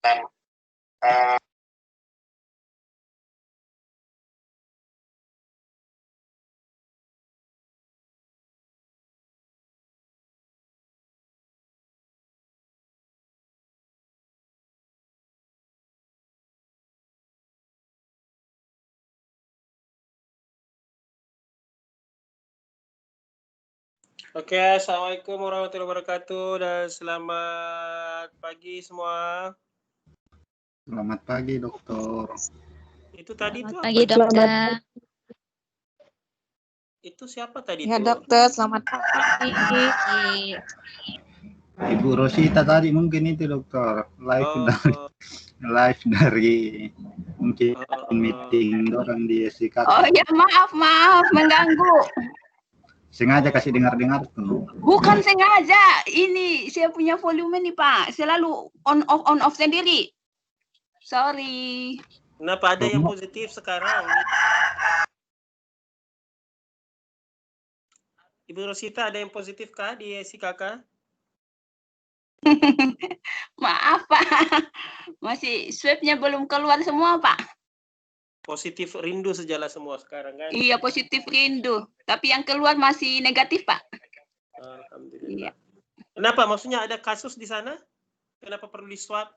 Oke, assalamualaikum warahmatullahi wabarakatuh dan selamat pagi semua. Selamat pagi, dokter. Itu tadi Selamat tuh pagi, apa? dokter. Itu siapa tadi Ya tuh? dokter, selamat pagi. Ibu Rosita tadi mungkin itu dokter live dari mungkin meeting orang di SIK. Oh ya, maaf mengganggu. Sengaja kasih dengar tuh. Bukan sengaja, ini saya punya volume nih Pak, selalu on off sendiri. Sorry. Kenapa ada yang positif sekarang? Ibu Rosita ada yang positif kah di SIKK? Maaf Pak, masih swabnya belum keluar semua Pak. Positif rindu sejala semua sekarang kan? Iya, positif rindu, tapi yang keluar masih negatif Pak. Alhamdulillah. Iya. Kenapa? Maksudnya ada kasus di sana? Kenapa perlu di swab?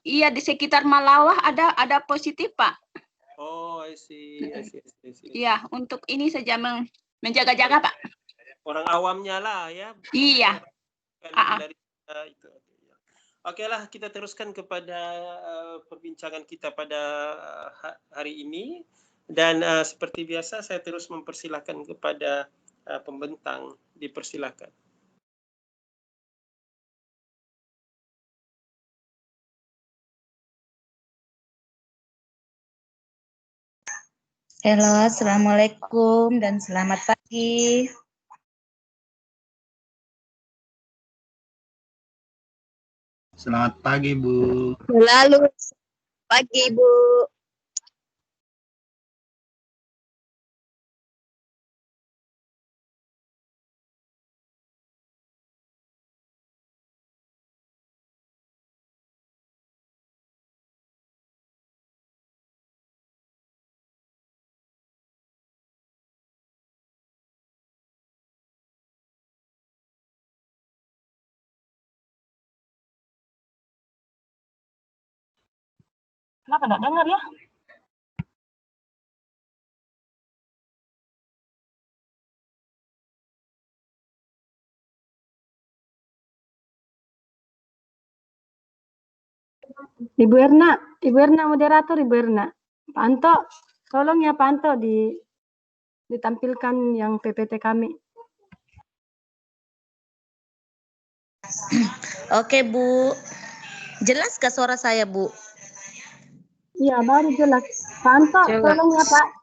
Iya, di sekitar Malawah ada positif Pak. Oh, I see. Iya, untuk ini saja menjaga-jaga Pak. Orang awamnya lah ya. Iya. Dari itu. Oke lah, kita teruskan kepada perbincangan kita pada hari ini. Dan seperti biasa saya terus mempersilahkan kepada pembentang, dipersilakan. Halo, assalamualaikum dan selamat pagi. Selamat pagi, Bu. Selalu pagi, Bu. Kenapa enggak dengar ya? Ibu Erna moderator Ibu Erna. Pak Anto, tolong ya Pak Anto ditampilkan yang PPT kami. Oke, Bu. Jelas ke suara saya, Bu? Iya, baru jelas. Pak Anto, tolong ya Pak.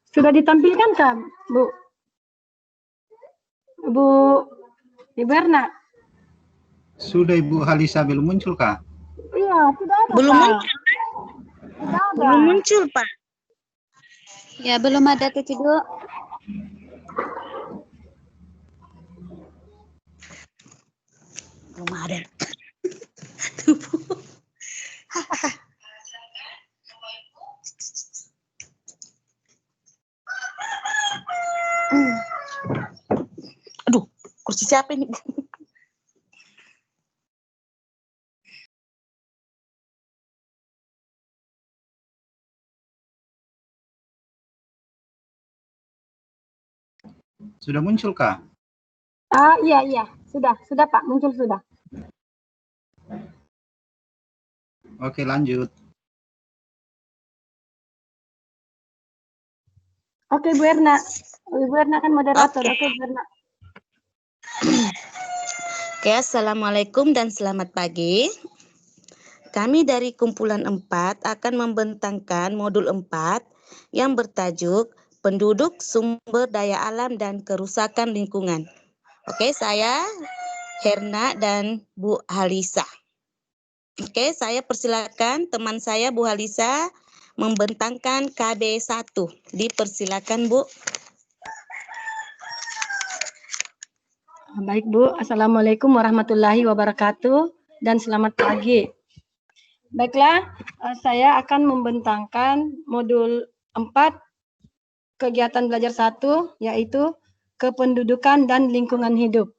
Sudah ditampilkan kan, Bu? Ibu Erna? Sudah Ibu Halisa belum muncul kah? Iya, sudah ada. Belum Pak. muncul. Sudah ada. Belum muncul, Pak. Ya, belum ada tuh, Bu. Belum ada. Aduh, kursi siapa ini? Sudah muncul kah? Iya. Sudah Pak, muncul sudah. Oke, lanjut. Oke, Bu Erna. Bu Erna kan moderator. Oke. Oke, Bu Erna. Oke, Assalamualaikum dan selamat pagi. Kami dari kumpulan 4 akan membentangkan modul 4 yang bertajuk Penduduk, Sumber Daya Alam dan Kerusakan Lingkungan. Oke, saya Herna dan Bu Halisa. Oke, saya persilakan teman saya Bu Halisa membentangkan KB1. Dipersilakan, Bu. Baik, Bu. Assalamualaikum warahmatullahi wabarakatuh dan selamat pagi. Baiklah, saya akan membentangkan modul 4 kegiatan belajar 1, yaitu kependudukan dan lingkungan hidup.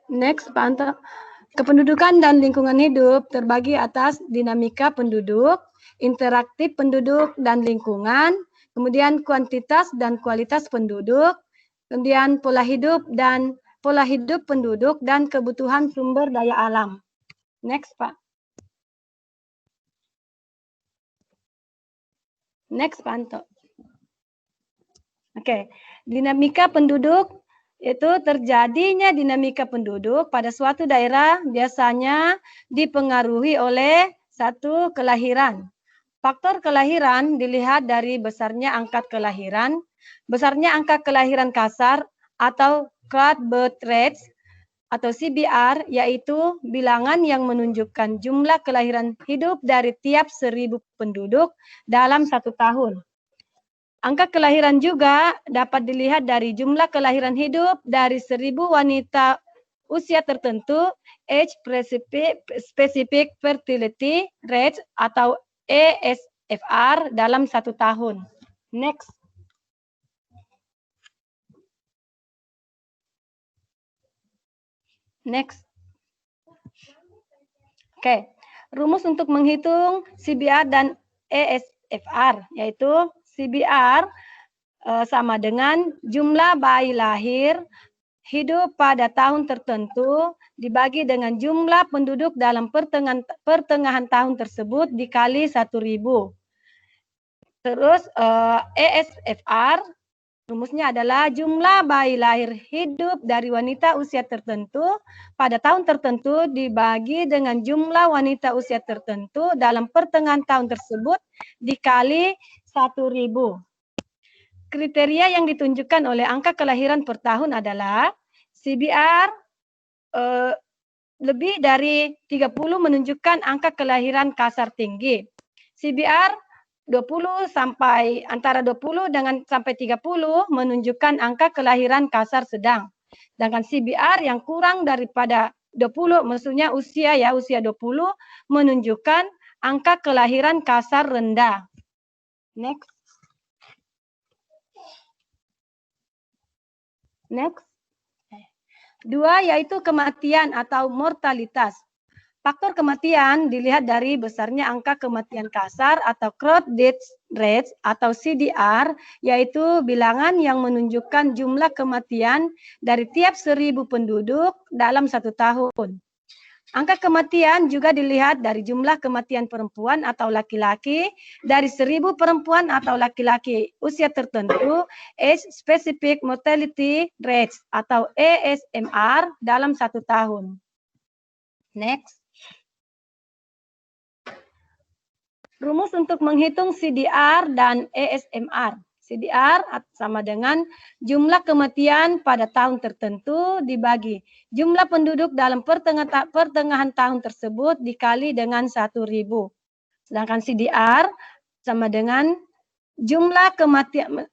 Next, Pak Anto. Kependudukan dan lingkungan hidup terbagi atas dinamika penduduk, interaktif penduduk dan lingkungan, kemudian kuantitas dan kualitas penduduk, kemudian pola hidup penduduk dan kebutuhan sumber daya alam. Next, Pak. Next, Pak Anto. Oke, dinamika penduduk itu terjadinya dinamika penduduk pada suatu daerah biasanya dipengaruhi oleh satu kelahiran. Faktor kelahiran dilihat dari besarnya angka kelahiran kasar atau crowd birth rates atau CBR, yaitu bilangan yang menunjukkan jumlah kelahiran hidup dari tiap 1.000 penduduk dalam 1 tahun. Angka kelahiran juga dapat dilihat dari jumlah kelahiran hidup dari 1.000 wanita usia tertentu, age specific fertility rate atau ESFR dalam 1 tahun. Next. Next. Oke, rumus untuk menghitung CBR dan ESFR, yaitu CBR sama dengan jumlah bayi lahir hidup pada tahun tertentu dibagi dengan jumlah penduduk dalam pertengahan tahun tersebut dikali 1.000. Terus ESFR rumusnya adalah jumlah bayi lahir hidup dari wanita usia tertentu pada tahun tertentu dibagi dengan jumlah wanita usia tertentu dalam pertengahan tahun tersebut dikali 1.000. Kriteria yang ditunjukkan oleh angka kelahiran per tahun adalah CBR lebih dari 30 menunjukkan angka kelahiran kasar tinggi. CBR 20 sampai antara 20 dengan sampai 30 menunjukkan angka kelahiran kasar sedang. Sedangkan CBR yang kurang daripada 20, maksudnya usia 20 menunjukkan angka kelahiran kasar rendah. Next. Next. 2 yaitu kematian atau mortalitas. Faktor kematian dilihat dari besarnya angka kematian kasar atau crowd death rate atau CDR, yaitu bilangan yang menunjukkan jumlah kematian dari tiap 1.000 penduduk dalam 1 tahun. Angka kematian juga dilihat dari jumlah kematian perempuan atau laki-laki dari 1.000 perempuan atau laki-laki usia tertentu, age specific mortality rates atau ESMR dalam 1 tahun. Next. Rumus untuk menghitung CDR dan ESMR. CDR sama dengan jumlah kematian pada tahun tertentu dibagi jumlah penduduk dalam pertengahan tahun tersebut dikali dengan 1.000. Sedangkan CDR sama dengan jumlah kematian,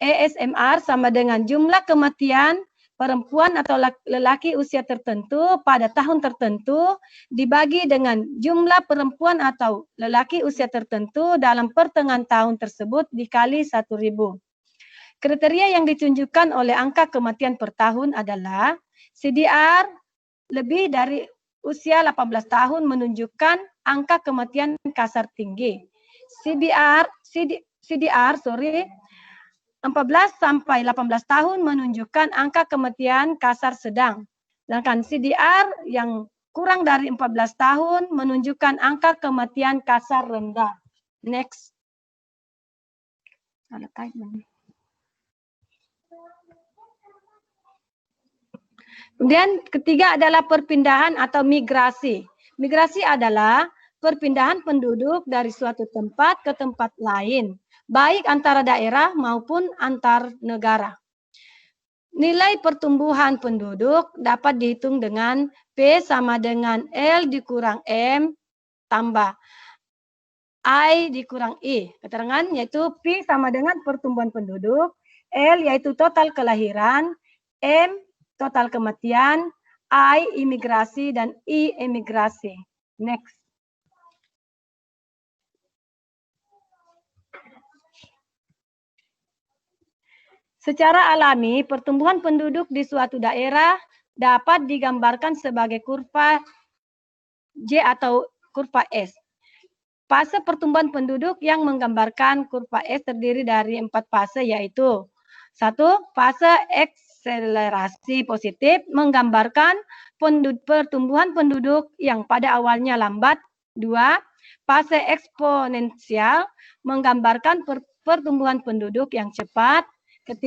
ESMR sama dengan jumlah kematian perempuan atau lelaki usia tertentu pada tahun tertentu dibagi dengan jumlah perempuan atau lelaki usia tertentu dalam pertengahan tahun tersebut dikali 1.000. Kriteria yang ditunjukkan oleh angka kematian per tahun adalah CDR lebih dari usia 18 tahun menunjukkan angka kematian kasar tinggi. CDR 14 sampai 18 tahun menunjukkan angka kematian kasar sedang. Sedangkan CDR yang kurang dari 14 tahun menunjukkan angka kematian kasar rendah. Next. Ada timer. Kemudian ketiga adalah perpindahan atau migrasi. Migrasi adalah perpindahan penduduk dari suatu tempat ke tempat lain, baik antara daerah maupun antar negara. Nilai pertumbuhan penduduk dapat dihitung dengan P sama dengan L dikurang M tambah I dikurang I. Keterangan yaitu P sama dengan pertumbuhan penduduk, L yaitu total kelahiran, M total kematian, I imigrasi, dan I emigrasi. Next. Secara alami, pertumbuhan penduduk di suatu daerah dapat digambarkan sebagai kurva J atau kurva S. Fase pertumbuhan penduduk yang menggambarkan kurva S terdiri dari 4 fase, yaitu 1. Fase akselerasi positif menggambarkan pertumbuhan penduduk yang pada awalnya lambat. 2. Fase eksponensial menggambarkan pertumbuhan penduduk yang cepat. 3.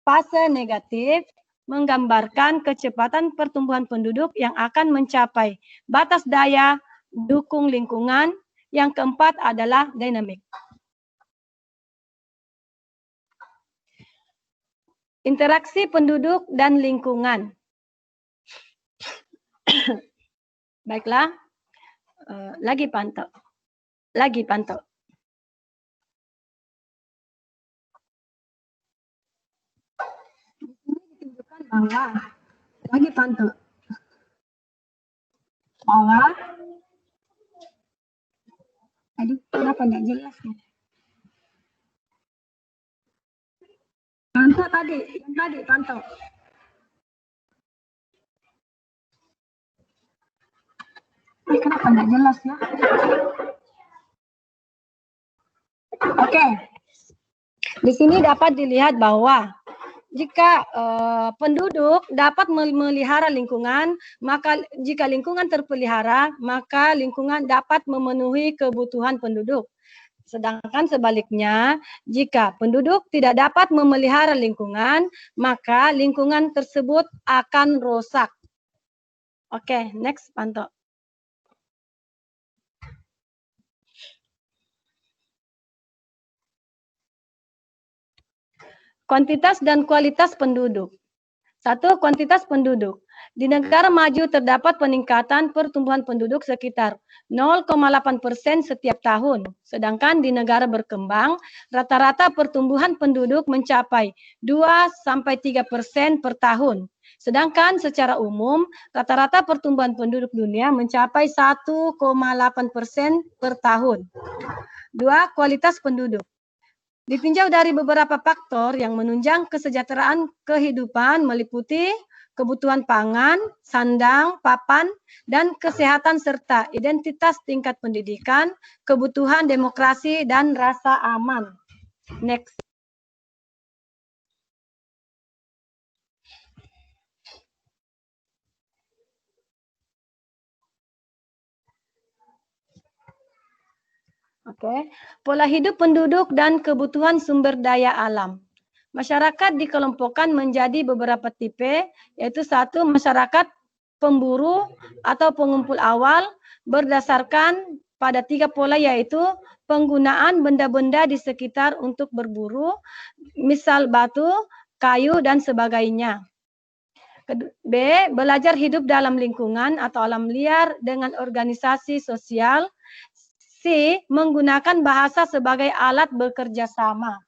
Fase negatif menggambarkan kecepatan pertumbuhan penduduk yang akan mencapai batas daya dukung lingkungan. Yang keempat adalah dinamik. Interaksi penduduk dan lingkungan. Baiklah, lagi pantau. Lagi pantau. Ditunjukkan bahwa lagi pantau. Bahwa aduh, kenapa enggak jelas ya? Pantau tadi, yang tadi pantau. Kenapa enggak jelas ya? Oke. Di sini dapat dilihat bahwa jika penduduk dapat memelihara lingkungan, maka jika lingkungan terpelihara, maka lingkungan dapat memenuhi kebutuhan penduduk. Sedangkan sebaliknya, jika penduduk tidak dapat memelihara lingkungan, maka lingkungan tersebut akan rusak. Oke, next, pantau. Kuantitas dan kualitas penduduk. 1. Kuantitas penduduk. Di negara maju terdapat peningkatan pertumbuhan penduduk sekitar 0,8% setiap tahun. Sedangkan di negara berkembang, rata-rata pertumbuhan penduduk mencapai 2-3% per tahun. Sedangkan secara umum, rata-rata pertumbuhan penduduk dunia mencapai 1,8% per tahun. 2. Kualitas penduduk. Ditinjau dari beberapa faktor yang menunjang kesejahteraan kehidupan meliputi kebutuhan pangan, sandang, papan, dan kesehatan serta identitas tingkat pendidikan, kebutuhan demokrasi, dan rasa aman. Next. Oke, pola hidup penduduk dan kebutuhan sumber daya alam. Masyarakat dikelompokkan menjadi beberapa tipe, yaitu 1. Masyarakat pemburu atau pengumpul awal berdasarkan pada 3 pola, yaitu penggunaan benda-benda di sekitar untuk berburu, misal batu, kayu, dan sebagainya. B. Belajar hidup dalam lingkungan atau alam liar dengan organisasi sosial. C. Menggunakan bahasa sebagai alat bekerja sama.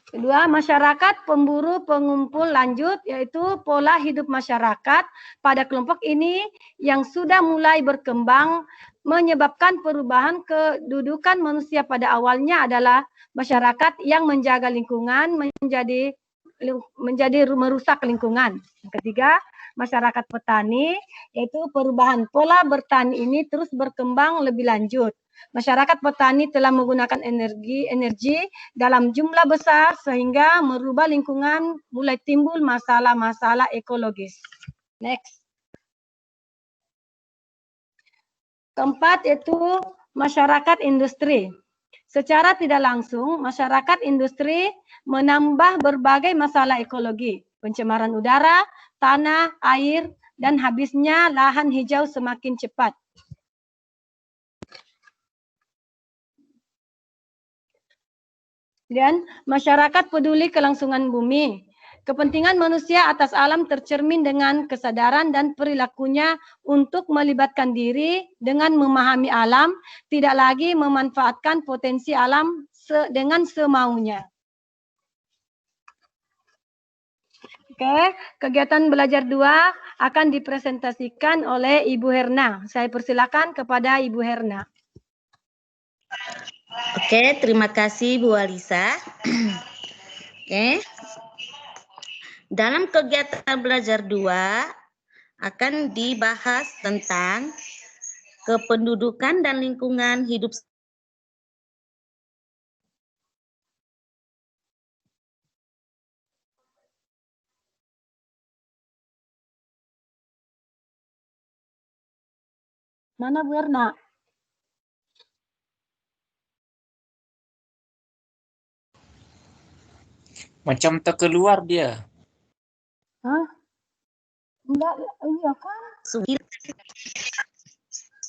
Kedua, masyarakat pemburu pengumpul lanjut, yaitu pola hidup masyarakat pada kelompok ini yang sudah mulai berkembang menyebabkan perubahan kedudukan manusia. Pada awalnya adalah masyarakat yang menjaga lingkungan menjadi merusak lingkungan. Yang ketiga, masyarakat petani, yaitu perubahan pola bertani ini terus berkembang lebih lanjut. Masyarakat petani telah menggunakan energi dalam jumlah besar sehingga merubah lingkungan, mulai timbul masalah-masalah ekologis. Next. Keempat yaitu masyarakat industri. Secara tidak langsung, masyarakat industri menambah berbagai masalah ekologi, pencemaran udara, tanah, air, dan habisnya lahan hijau semakin cepat. Dan masyarakat peduli kelangsungan bumi. Kepentingan manusia atas alam tercermin dengan kesadaran dan perilakunya untuk melibatkan diri dengan memahami alam, tidak lagi memanfaatkan potensi alam dengan semaunya. Oke, kegiatan belajar 2 akan dipresentasikan oleh Ibu Herna. Saya persilakan kepada Ibu Herna. Oke, terima kasih Bu Alisa. Oke. Dalam kegiatan belajar 2 akan dibahas tentang kependudukan dan lingkungan hidup. Mana Bu Herna? Macam terkeluar dia. Hah? Enggak, iya kan?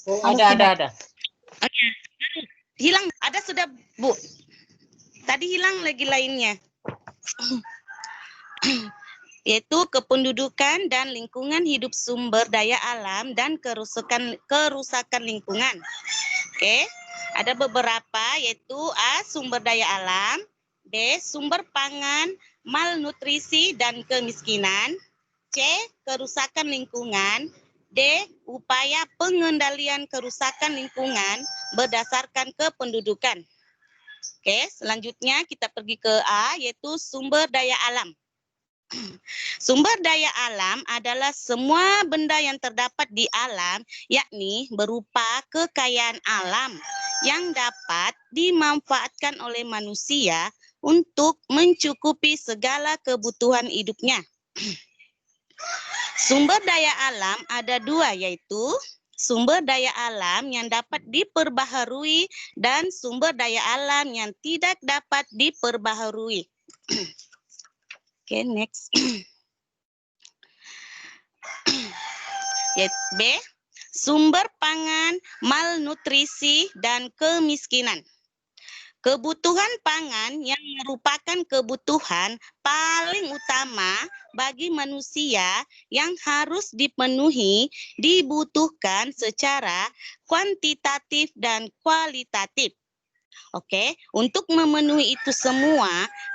Oh, ada. Oke. Hilang, ada sudah Bu. Tadi hilang lagi lainnya. Yaitu kependudukan dan lingkungan hidup sumber daya alam dan kerusakan lingkungan. Oke. Ada beberapa yaitu A. Sumber daya alam, B. Sumber pangan, malnutrisi dan kemiskinan, C. Kerusakan lingkungan, D. Upaya pengendalian kerusakan lingkungan berdasarkan kependudukan. Oke, selanjutnya kita pergi ke A, yaitu sumber daya alam. Sumber daya alam adalah semua benda yang terdapat di alam, yakni berupa kekayaan alam yang dapat dimanfaatkan oleh manusia untuk mencukupi segala kebutuhan hidupnya. Sumber daya alam ada 2, yaitu sumber daya alam yang dapat diperbaharui dan sumber daya alam yang tidak dapat diperbaharui. Oke, next. B. Sumber pangan, malnutrisi, dan kemiskinan. Kebutuhan pangan yang merupakan kebutuhan paling utama bagi manusia yang harus dipenuhi dibutuhkan secara kuantitatif dan kualitatif. Oke, untuk memenuhi itu semua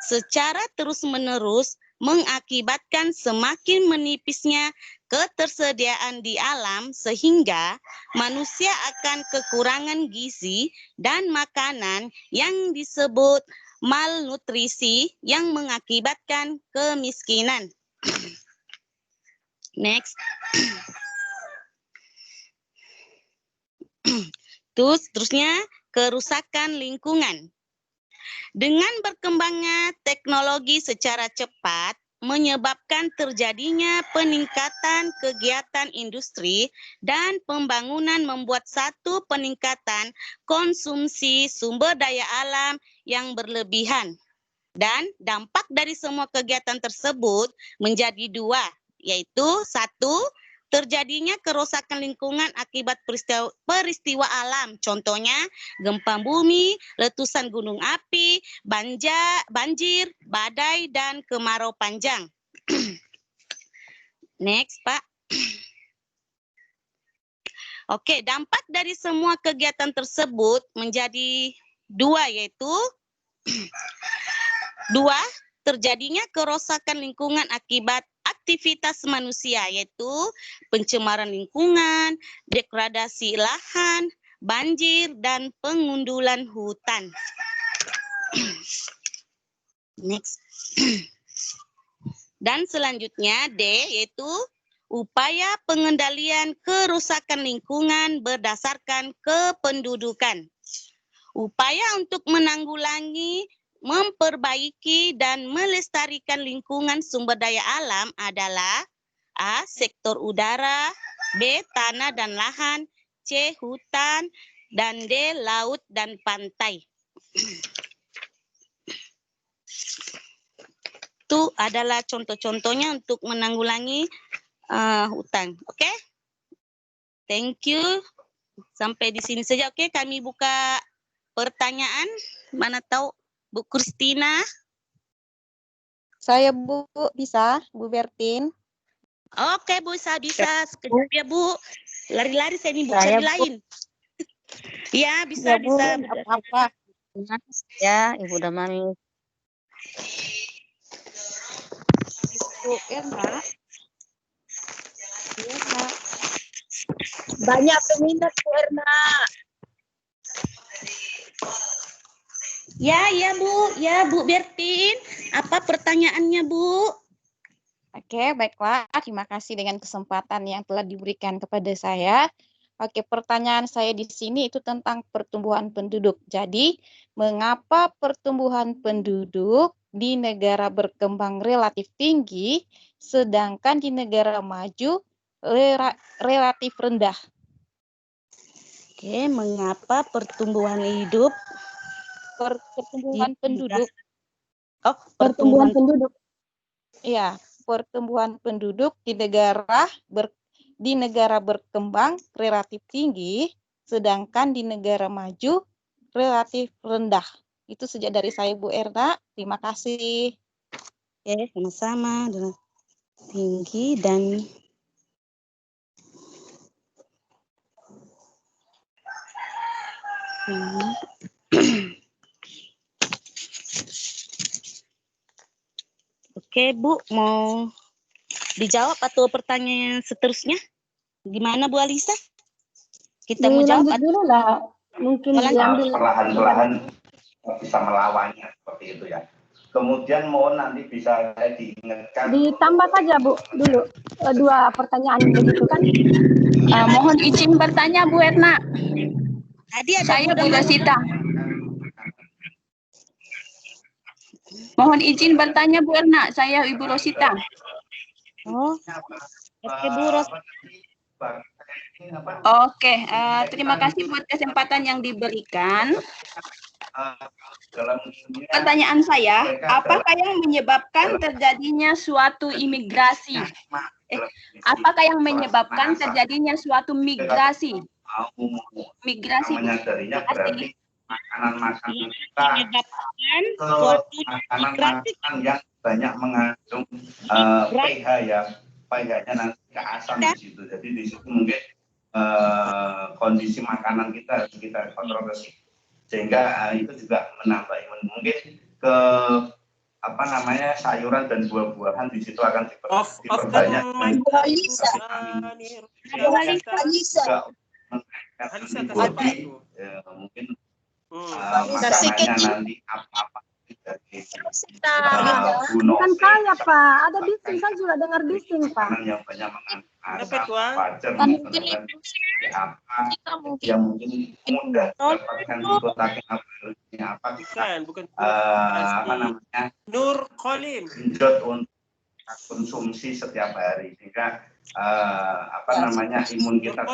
secara terus-menerus mengakibatkan semakin menipisnya ketersediaan di alam sehingga manusia akan kekurangan gizi dan makanan yang disebut malnutrisi yang mengakibatkan kemiskinan. Next. Terusnya kerusakan lingkungan. Dengan berkembangnya teknologi secara cepat menyebabkan terjadinya peningkatan kegiatan industri dan pembangunan membuat satu peningkatan konsumsi sumber daya alam yang berlebihan. Dan dampak dari semua kegiatan tersebut menjadi 2, yaitu 1, terjadinya kerusakan lingkungan akibat peristiwa alam. Contohnya gempa bumi, letusan gunung api, banjir, badai, dan kemarau panjang. Next, Pak. Oke, dampak dari semua kegiatan tersebut menjadi 2, yaitu 2, terjadinya kerusakan lingkungan akibat aktivitas manusia, yaitu pencemaran lingkungan, degradasi lahan, banjir, dan pengundulan hutan. Next. Dan selanjutnya D, yaitu upaya pengendalian kerusakan lingkungan berdasarkan kependudukan. Upaya untuk menanggulangi, memperbaiki, dan melestarikan lingkungan sumber daya alam adalah A. Sektor udara, B. Tanah dan lahan, C. Hutan, dan D. Laut dan pantai. Itu adalah contoh-contohnya untuk menanggulangi hutan. Oke? Thank you. Sampai di sini saja. Oke, kami buka pertanyaan. Mana tahu Bu Kristina? Saya Bu, bisa Bu Bertin. Oke, Bu, bisa. Sekejap ya, Bu. Lari-lari saya ini, Bu. Saya, Cari lain. Ya, Ya bisa, Bu, bisa. apa-apa. Ya, Ibu Damani. Bu Irma. Irma. Banyak peminat Bu Erna. Ya, Bu. Ya, Bu Bertin. Apa pertanyaannya, Bu? Oke, baiklah. Terima kasih dengan kesempatan yang telah diberikan kepada saya. Oke, pertanyaan saya di sini itu tentang pertumbuhan penduduk. Jadi, mengapa pertumbuhan penduduk di negara berkembang relatif tinggi, sedangkan di negara maju relatif rendah? Oke, mengapa pertumbuhan hidup? Pertumbuhan penduduk. Oh, Pertumbuhan penduduk. Iya, pertumbuhan penduduk di negara berkembang relatif tinggi, sedangkan di negara maju relatif rendah. Itu saja dari saya, Bu Erna. Terima kasih. Oke, sama-sama. Tinggi dan Oke, Bu, mau dijawab atau pertanyaan seterusnya? Gimana, Bu Alisa? Kita mau jawab Dilanjut dulu lah. Mungkin diambil. Perlahan-lahan bisa melawannya seperti itu ya. Kemudian mohon nanti bisa diingatkan. Ditambah saja Bu dulu dua pertanyaan begitu kan. Mohon izin bertanya Bu Erna. Tadi ada Saya Bu Damani. Rosita. Mohon izin bertanya Bu Erna. Saya Ibu Rosita. Oh, oke, Bu Ros. Oke, terima kasih buat kesempatan yang diberikan. Pertanyaan saya, apakah yang menyebabkan terjadinya suatu imigrasi? Apakah yang menyebabkan terjadinya suatu migrasi? Migrasi. Menyadarinya berarti makanan-makanan kita Menyebabkan suatu migrasi. makanan yang banyak mengandung pH ya, pH-nya nanti ke asam di situ. Jadi di situ mungkin kondisi makanan kita harus kita kontrol sehingga itu juga menambah imun. Mungkin ke apa namanya sayuran dan buah-buahan di situ akan diperbanyak. Mungkin makanannya nanti apa Bukan saya Pak, ada bising, saya juga dengar bising Pak. yang banyak mengandung asam, wajar yang mungkin mudah dapatkan dikotakin apa bukan apa namanya Nur Kholim untuk konsumsi setiap hari sehingga apa namanya imun kita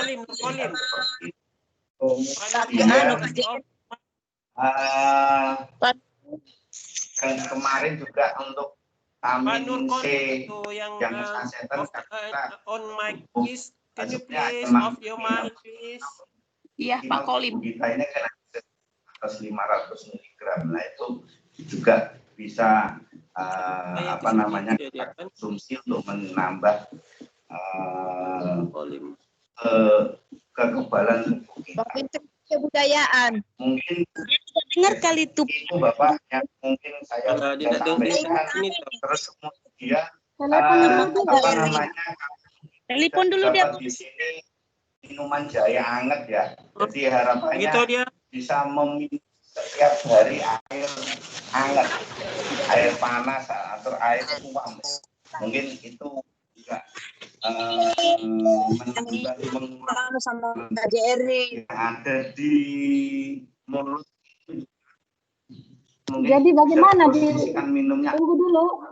dan kemarin juga untuk vitamin C yang sasetan on mic please, can you please off your mic please? Iya Pak Kholim. Kita ini kan atas 500 mg, nah itu juga bisa apa namanya konsumsi untuk menambah kekebalan tubuh kita. Kebudayaan. Mungkin dengar kali itu Bapak yang mungkin saya sampaikan terus kemudian apa namanya telepon dulu dia di sini minuman jahe hangat ya. Jadi harapannya gitu dia bisa meminum setiap hari air hangat, air panas atau air uang. Mungkin itu juga mengurangi sama KJRI yang ada di mulut. Mungkin jadi bagaimana minumnya tunggu dulu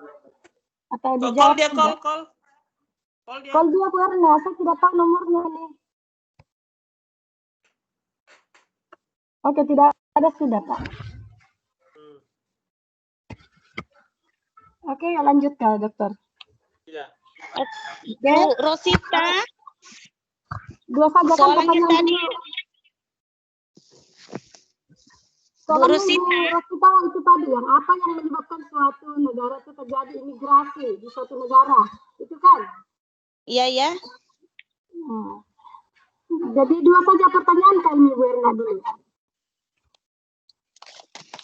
atau call dijawab? Dia. Call dia Bu Erna, saya tidak tahu nomornya nih. Oke, tidak ada sudah, Pak. Oke, lanjut ke dokter. Ya. Bu Rosita, Dua saja kan soalnya pertanyaan tadi Soalnya Bu Rosita. Bu Rosita itu tadi yang apa yang menyebabkan suatu negara itu terjadi imigrasi di suatu negara, itu kan? Iya ya. Jadi dua saja pertanyaan kami Bu Erna dulu.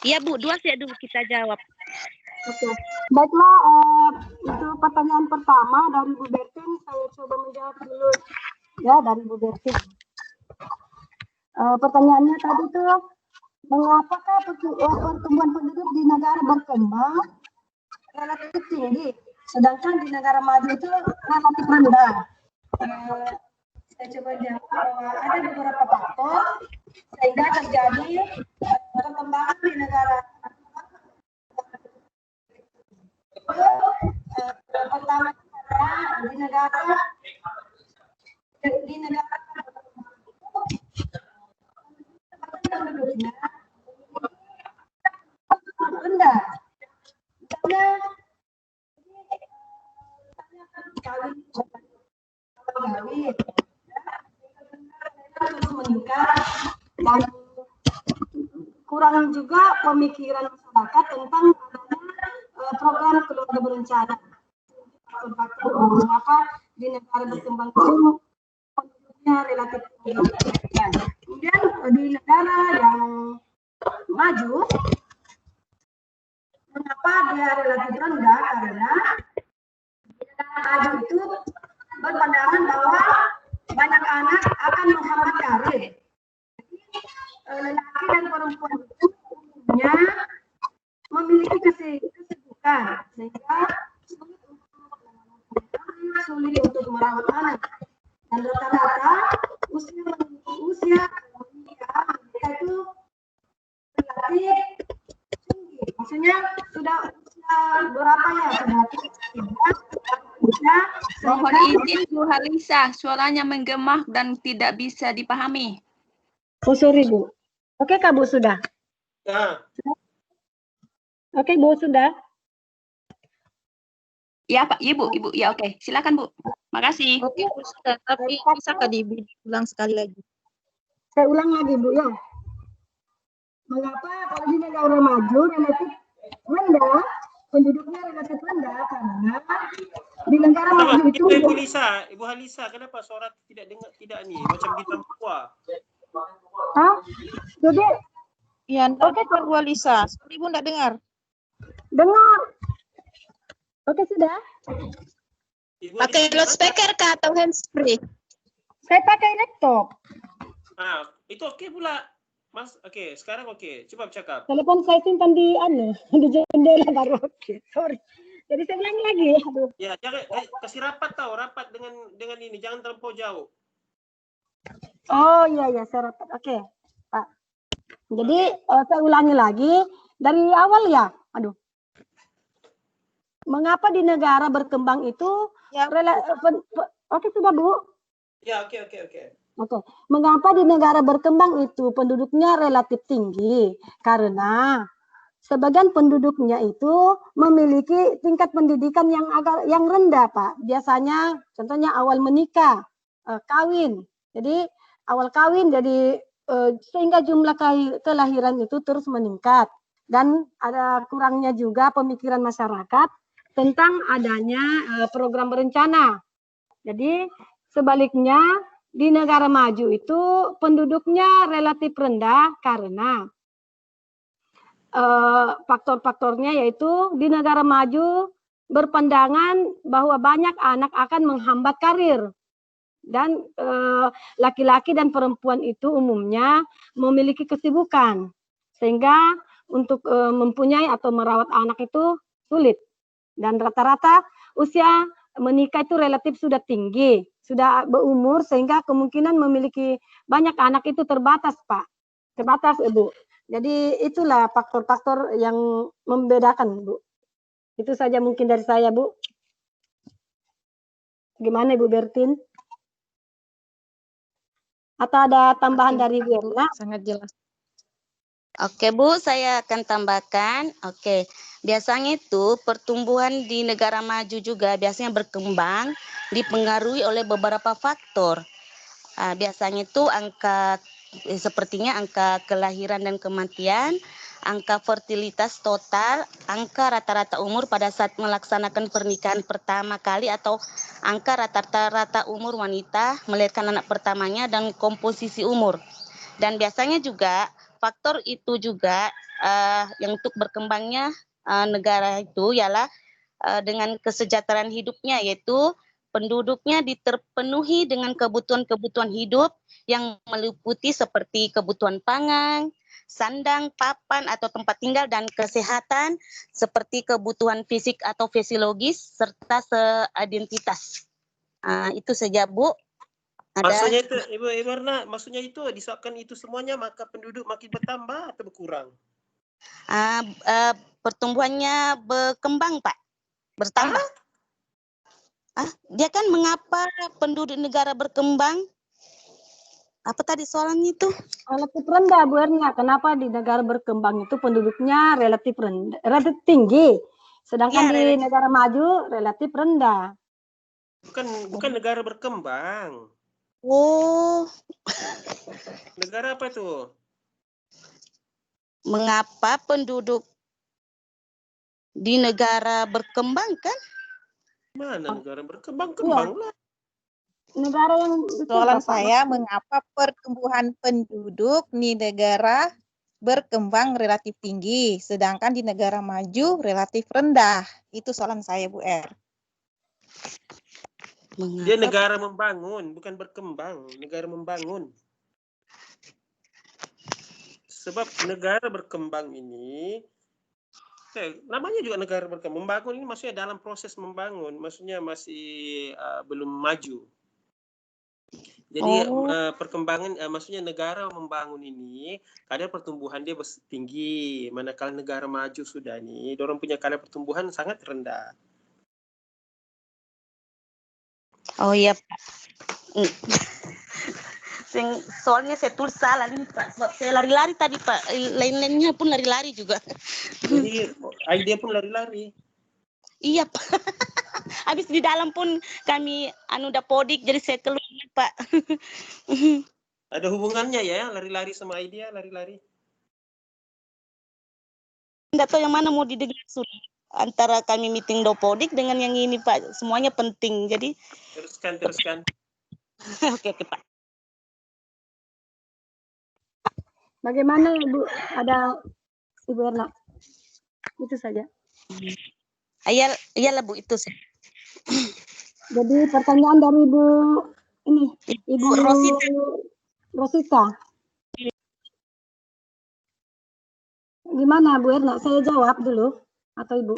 Iya Bu, dua sih dulu kita jawab. Oke, baiklah, itu pertanyaan pertama dari Bu Bertin, saya coba menjawab dulu ya dari Bu Bertin. Pertanyaannya tadi tuh, mengapakah pertumbuhan penduduk di negara berkembang relatif tinggi, sedangkan di negara maju itu relatif rendah? Saya coba jawab bahwa ada beberapa faktor sehingga terjadi perkembangan di negara. Pertama di negara penduduknya rendah karena kawin terus meningkat dan kurang juga pemikiran masyarakat tentang program keluarga berencana. Faktor mengapa di negara berkembang itu penduduknya relatif tinggi. Kemudian di negara yang maju, mengapa dia relatif rendah? Karena di negara maju itu berpandangan bahwa banyak anak akan menghambat karir. Lelaki dan perempuan itu umumnya memiliki kesibukan sehingga sulit untuk merawat anak, dan rata-rata usia menikah mereka itu relatif tinggi, maksudnya sudah usia berapa ya, Mohon izin Bu Halisa, suaranya menggema dan tidak bisa dipahami. Oh sorry Bu. Oke Kak Bu sudah. Ya. Oke Bu sudah. Ya Pak, iya Bu, Ibu. Ya oke, silakan Bu. Makasih. Oke Bu sudah, tapi bisa Kak diulang sekali lagi. Saya ulang lagi Bu ya. Mengapa kalau di negara maju relatif rendah, penduduknya relatif rendah? Karena di negara maju itu Ibu Halisa, kenapa suara tidak dengar, tidak nih macam di Papua? Jadi ya oke Bu Halisa, Ibu enggak dengar. Dengar. Oke sudah. Pakai loudspeaker Kak atau handsfree? Saya pakai laptop. Itu oke pula. Mas, oke, sekarang oke. Coba bercakap. Telepon saya simpan di di jendela baru oke. Sorry. Jadi saya ulangi lagi ya. Aduh. Ya, jangan kasih rapat dengan ini, jangan terlampau jauh. Oh iya saya rapat. Oke, Pak. Jadi saya ulangi lagi dari awal ya. Aduh. Mengapa di negara berkembang itu ya, oke sudah Bu? Ya, oke. Oke. Mengapa di negara berkembang itu penduduknya relatif tinggi? Karena sebagian penduduknya itu memiliki tingkat pendidikan yang rendah, Pak. Biasanya contohnya awal menikah, kawin. Jadi awal kawin jadi sehingga jumlah kelahiran itu terus meningkat, dan ada kurangnya juga pemikiran masyarakat tentang adanya program berencana. Jadi sebaliknya di negara maju itu penduduknya relatif rendah karena faktor-faktornya yaitu di negara maju berpandangan bahwa banyak anak akan menghambat karir, dan laki-laki dan perempuan itu umumnya memiliki kesibukan sehingga untuk mempunyai atau merawat anak itu sulit, dan rata-rata usia menikah itu relatif sudah tinggi, sudah berumur, sehingga kemungkinan memiliki banyak anak itu terbatas, Pak. Terbatas, Ibu. Jadi itulah faktor-faktor yang membedakan, Bu. Itu saja mungkin dari saya, Bu. Gimana Ibu Bertin? Atau ada tambahan dari Bu Erna? Sangat jelas. Oke Bu, saya akan tambahkan. Oke, biasanya itu pertumbuhan di negara maju juga biasanya berkembang dipengaruhi oleh beberapa faktor. Biasanya itu sepertinya angka kelahiran dan kematian, angka fertilitas total, angka rata-rata umur pada saat melaksanakan pernikahan pertama kali atau angka rata-rata umur wanita melahirkan anak pertamanya dan komposisi umur. Dan biasanya juga faktor itu juga yang untuk berkembangnya negara itu ialah dengan kesejahteraan hidupnya, yaitu penduduknya terpenuhi dengan kebutuhan-kebutuhan hidup yang meliputi seperti kebutuhan pangan, sandang, papan atau tempat tinggal, dan kesehatan seperti kebutuhan fisik atau fisiologis serta seidentitas. Itu saja Bu. Maksudnya itu, Ibu Erna, maksudnya itu disebabkan itu semuanya maka penduduk makin bertambah atau berkurang? Pertumbuhannya berkembang, Pak. Bertambah. Dia kan mengapa penduduk negara berkembang? Apa tadi soalnya itu? Relatif rendah, Bu Erna. Kenapa di negara berkembang itu penduduknya relatif rendah, relatif tinggi, sedangkan di negara maju relatif rendah. Bukan negara berkembang. Oh. Negara apa itu? Mengapa penduduk di negara berkembang kan? Mana negara berkembang? Kembang lah. Negara yang soalan saya, mengapa pertumbuhan penduduk di negara berkembang relatif tinggi, sedangkan di negara maju relatif rendah? Itu soalan saya, Bu Er. Dia negara membangun, bukan berkembang. Negara membangun. Sebab negara berkembang ini, namanya juga negara berkembang. Membangun ini maksudnya dalam proses membangun, maksudnya masih belum maju. Jadi perkembangan, maksudnya negara membangun ini, kadar pertumbuhan dia tinggi. Manakala negara maju sudah nih, dorong punya kadar pertumbuhan sangat rendah. Oh iya Pak. Soalnya saya tulis salah nih Pak. Sebab saya lari-lari tadi Pak. Lain-lainnya pun lari-lari juga. Jadi idea pun lari-lari. Iya Pak. Habis di dalam pun kami dapodik jadi saya keluar Pak. Ada hubungannya ya lari-lari sama idea, lari-lari? Enggak tahu yang mana mau didengar sudah. Antara kami meeting dopodik dengan yang ini Pak, semuanya penting. Jadi teruskan. Oke Pak. Bagaimana Ibu? Ada Ibu Erna? Itu saja. Iyalah Bu, itu sih. Jadi pertanyaan dari Ibu Rosita. Gimana Bu Erna? Saya jawab dulu atau Ibu?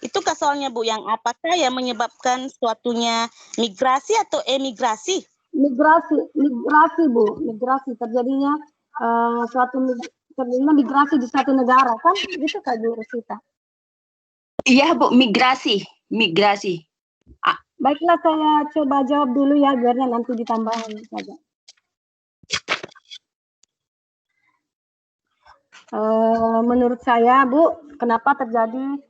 Itu soalnya Bu, yang apakah yang menyebabkan suatunya migrasi atau emigrasi? Migrasi Bu, migrasi terjadinya terjadinya migrasi di suatu negara kan, gitu kan Bu Rosita? Iya Bu, migrasi. Baiklah, saya coba jawab dulu ya, biarnya nanti ditambahkan saja. Menurut saya Bu, kenapa terjadi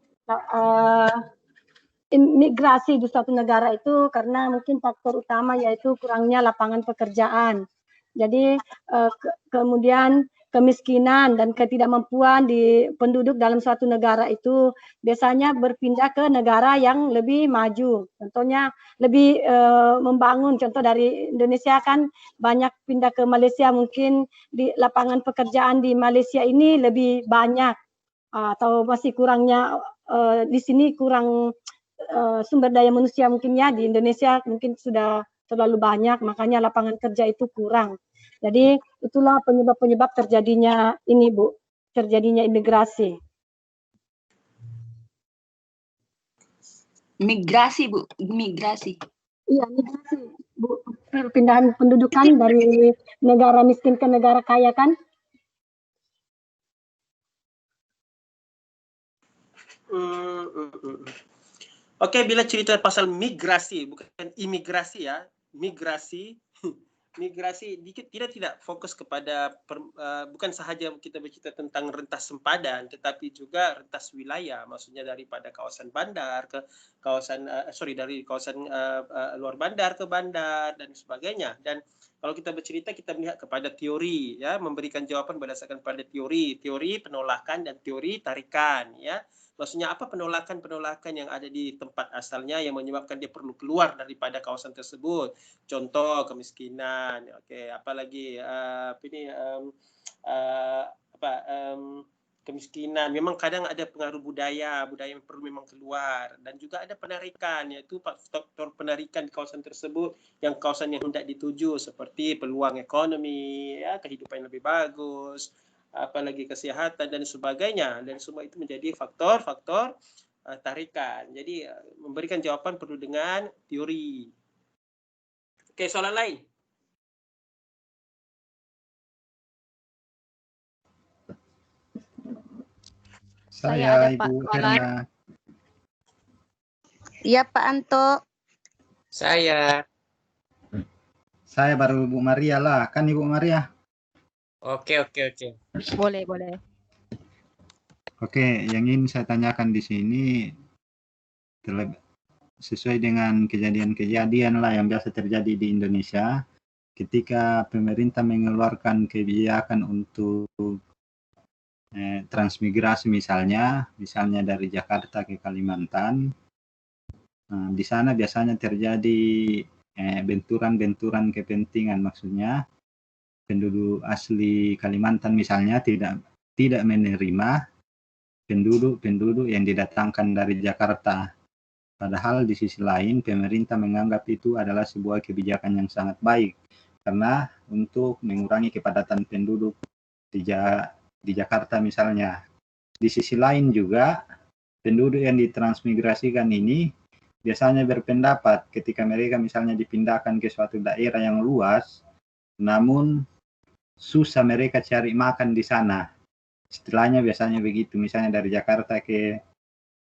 imigrasi di suatu negara itu karena mungkin faktor utama yaitu kurangnya lapangan pekerjaan. Jadi kemudian kemiskinan dan ketidakmampuan di penduduk dalam suatu negara itu biasanya berpindah ke negara yang lebih maju. Contohnya lebih membangun. Contoh dari Indonesia kan banyak pindah ke Malaysia, mungkin di lapangan pekerjaan di Malaysia ini lebih banyak atau masih kurangnya di sini kurang sumber daya manusia mungkin ya, di Indonesia mungkin sudah terlalu banyak, makanya lapangan kerja itu kurang. Jadi itulah penyebab-penyebab terjadinya ini Bu, terjadinya imigrasi. Migrasi Bu, migrasi. Iya, migrasi Bu, perpindahan pendudukan dari negara miskin ke negara kaya kan? Oke, bila cerita pasal migrasi, bukan imigrasi ya, migrasi. migrasi tidak fokus kepada bukan sahaja kita bercerita tentang rentas sempadan, tetapi juga rentas wilayah, maksudnya daripada kawasan bandar ke kawasan dari kawasan luar bandar ke bandar dan sebagainya. Dan kalau kita bercerita, kita melihat kepada teori, ya, memberikan jawaban berdasarkan pada teori penolakan dan teori tarikan, ya. Maksudnya apa penolakan-penolakan yang ada di tempat asalnya yang menyebabkan dia perlu keluar daripada kawasan tersebut. Contoh kemiskinan, oke, apalagi kemiskinan. Memang kadang ada pengaruh budaya yang perlu memang keluar, dan juga ada penarikan, yaitu faktor penarikan di kawasan tersebut yang kawasan yang hendak dituju, seperti peluang ekonomi, ya, kehidupan yang lebih bagus, apalagi kesehatan dan sebagainya, dan semua itu menjadi faktor-faktor tarikan. Jadi memberikan jawaban perlu dengan teori. Oke, soalan lain. Saya Ibu Herna. Iya Pak Anto. Saya Baru Bu Maria lah, kan Ibu Maria. Oke. Boleh. Oke, yang ingin saya tanyakan di sini sesuai dengan kejadian-kejadian lah yang biasa terjadi di Indonesia ketika pemerintah mengeluarkan kebijakan untuk transmigrasi misalnya dari Jakarta ke Kalimantan. Nah, di sana biasanya terjadi benturan kepentingan, maksudnya penduduk asli Kalimantan misalnya tidak menerima penduduk yang didatangkan dari Jakarta. Padahal di sisi lain pemerintah menganggap itu adalah sebuah kebijakan yang sangat baik karena untuk mengurangi kepadatan penduduk di Jakarta misalnya. Di sisi lain juga penduduk yang ditransmigrasikan ini biasanya berpendapat ketika mereka misalnya dipindahkan ke suatu daerah yang luas, namun susah mereka cari makan di sana. Istilahnya biasanya begitu, misalnya dari Jakarta ke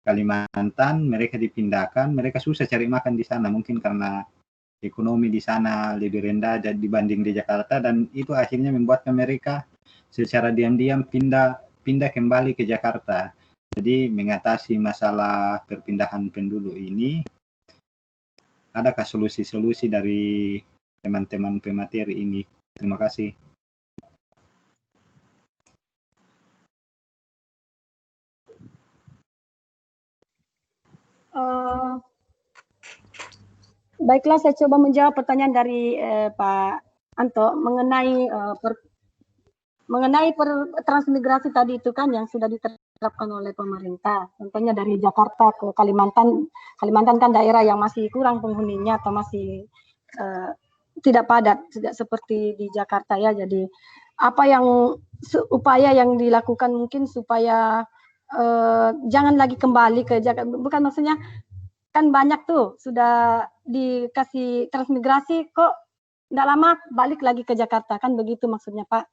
Kalimantan, mereka dipindahkan, mereka susah cari makan di sana, mungkin karena ekonomi di sana lebih rendah dibanding di Jakarta, dan itu akhirnya membuatkan mereka secara diam-diam pindah kembali ke Jakarta. Jadi mengatasi masalah perpindahan penduduk ini, adakah solusi-solusi dari teman-teman pemateri ini? Terima kasih. Baiklah, saya coba menjawab pertanyaan dari Pak Anto mengenai transmigrasi tadi itu kan yang sudah diterapkan oleh pemerintah. Contohnya dari Jakarta ke Kalimantan. Kalimantan kan daerah yang masih kurang penghuninya atau masih tidak padat, tidak seperti di Jakarta ya. Jadi apa yang upaya yang dilakukan mungkin supaya jangan lagi kembali ke Jakarta. Bukan, maksudnya kan banyak tuh sudah dikasih transmigrasi kok tidak lama balik lagi ke Jakarta, kan begitu maksudnya Pak.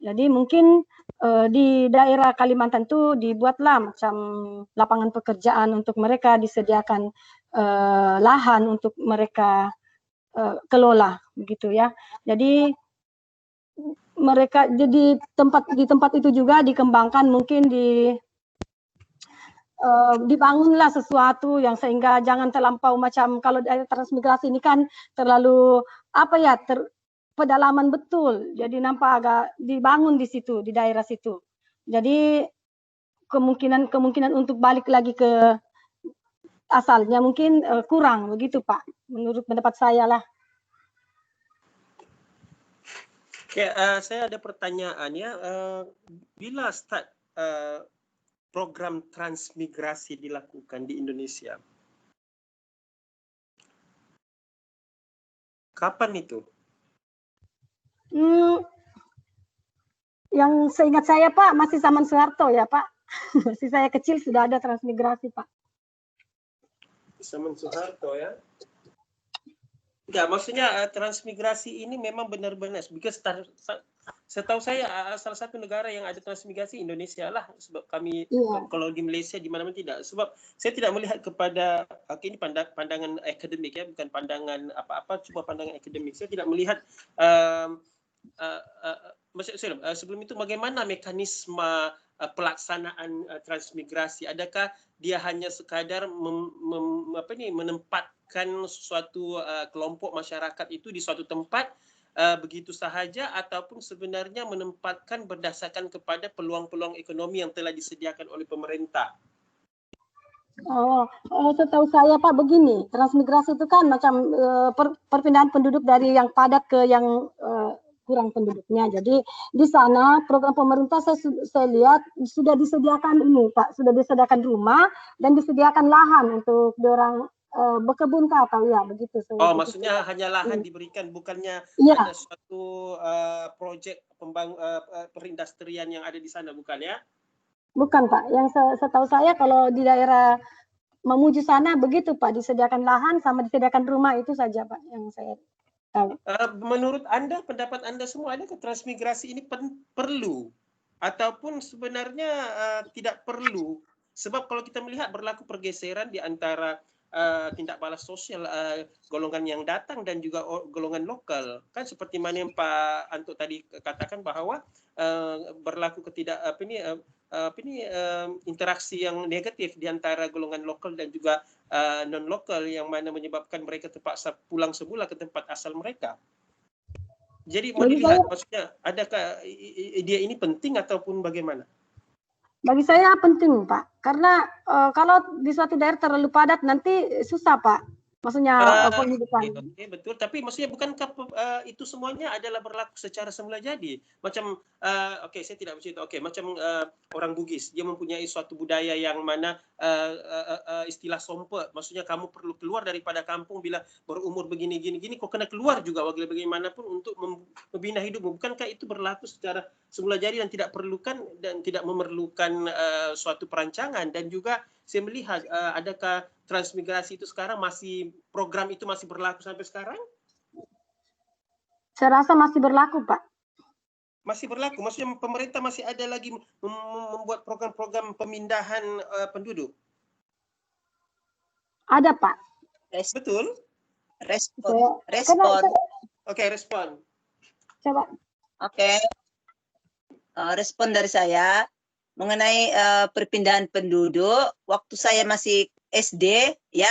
Jadi mungkin di daerah Kalimantan itu dibuatlah macam lapangan pekerjaan untuk mereka, disediakan lahan untuk mereka kelola begitu ya. Jadi mereka di tempat itu juga dikembangkan, mungkin dibangunlah sesuatu yang sehingga jangan terlampau macam kalau daerah transmigrasi ini kan terlalu pedalaman betul, jadi nampak agak dibangun di situ, di daerah situ. Jadi kemungkinan untuk balik lagi ke asalnya mungkin kurang begitu Pak, menurut pendapat saya lah. Oke, saya ada pertanyaan ya, bila start program transmigrasi dilakukan di Indonesia? Kapan itu? Yang seingat saya Pak masih zaman Soeharto ya Pak. Masih saya kecil sudah ada transmigrasi Pak. Zaman Soeharto ya? Enggak, maksudnya transmigrasi ini memang benar-benar because Setahu saya salah satu negara yang ada transmigrasi Indonesia lah, sebab kami kalau di Malaysia di mana-mana tidak. Sebab saya tidak melihat kepada ini pandangan akademik ya, bukan pandangan apa-apa, cuma pandangan akademik. Saya tidak melihat sebelum itu bagaimana mekanisme pelaksanaan transmigrasi. Adakah dia hanya sekadar menempatkan suatu kelompok masyarakat itu di suatu tempat begitu sahaja, ataupun sebenarnya menempatkan berdasarkan kepada peluang-peluang ekonomi yang telah disediakan oleh pemerintah? Setahu saya Pak begini, transmigrasi itu kan macam perpindahan penduduk dari yang padat ke yang kurang penduduknya. Jadi di sana program pemerintah saya lihat sudah disediakan ini Pak, sudah disediakan rumah dan disediakan lahan untuk diorang berkebun atau ya begitu. Maksudnya hanya lahan diberikan, bukannya ada suatu proyek perindustrian yang ada di sana, bukan ya? Bukan Pak, yang setahu saya kalau di daerah Mamuju sana begitu Pak, disediakan lahan sama disediakan rumah, itu saja Pak yang saya tahu. Menurut Anda, pendapat Anda semua, adakah transmigrasi ini perlu ataupun sebenarnya tidak perlu? Sebab kalau kita melihat berlaku pergeseran di antara tindak balas sosial golongan yang datang dan juga golongan lokal, kan seperti mana yang Pak Anto tadi katakan bahwa berlaku interaksi yang negatif di antara golongan lokal dan juga non lokal, yang mana menyebabkan mereka terpaksa pulang semula ke tempat asal mereka. Jadi mau dilihat maksudnya adakah dia ini penting ataupun bagaimana? Bagi saya penting Pak, karena kalau di suatu daerah terlalu padat nanti susah Pak, maksudnya penghidupan. Oke, betul. Tapi maksudnya bukankah itu semuanya adalah berlaku secara semula jadi? Macam saya tidak bercerita. Macam orang Bugis, dia mempunyai suatu budaya yang mana istilah sompe, maksudnya kamu perlu keluar daripada kampung bila berumur begini gini, kau kena keluar juga bagaimanapun untuk membina hidupmu. Bukankah itu berlaku secara semula jadi dan tidak perlukan dan tidak memerlukan suatu perancangan? Dan juga saya melihat adakah transmigrasi itu sekarang program itu masih berlaku sampai sekarang? Saya rasa masih berlaku Pak. Masih berlaku, maksudnya pemerintah masih ada lagi membuat program-program pemindahan penduduk? Ada Pak. Betul? Respon. Respon. Coba. Respon dari saya mengenai perpindahan penduduk. Waktu saya masih SD, ya,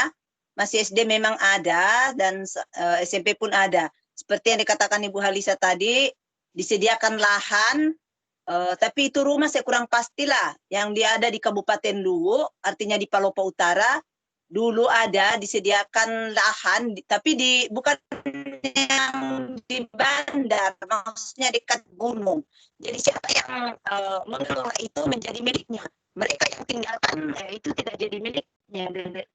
masih SD memang ada, dan SMP pun ada. Seperti yang dikatakan Ibu Halisa tadi, disediakan lahan, tapi itu rumah saya kurang pastilah. Yang dia ada di Kabupaten Luwu, artinya di Palopo Utara, dulu ada disediakan lahan, tapi bukan yang di bandar, maksudnya dekat gunung. Jadi siapa yang mengelola itu menjadi miliknya. Mereka yang tinggalkan itu tidak jadi miliknya.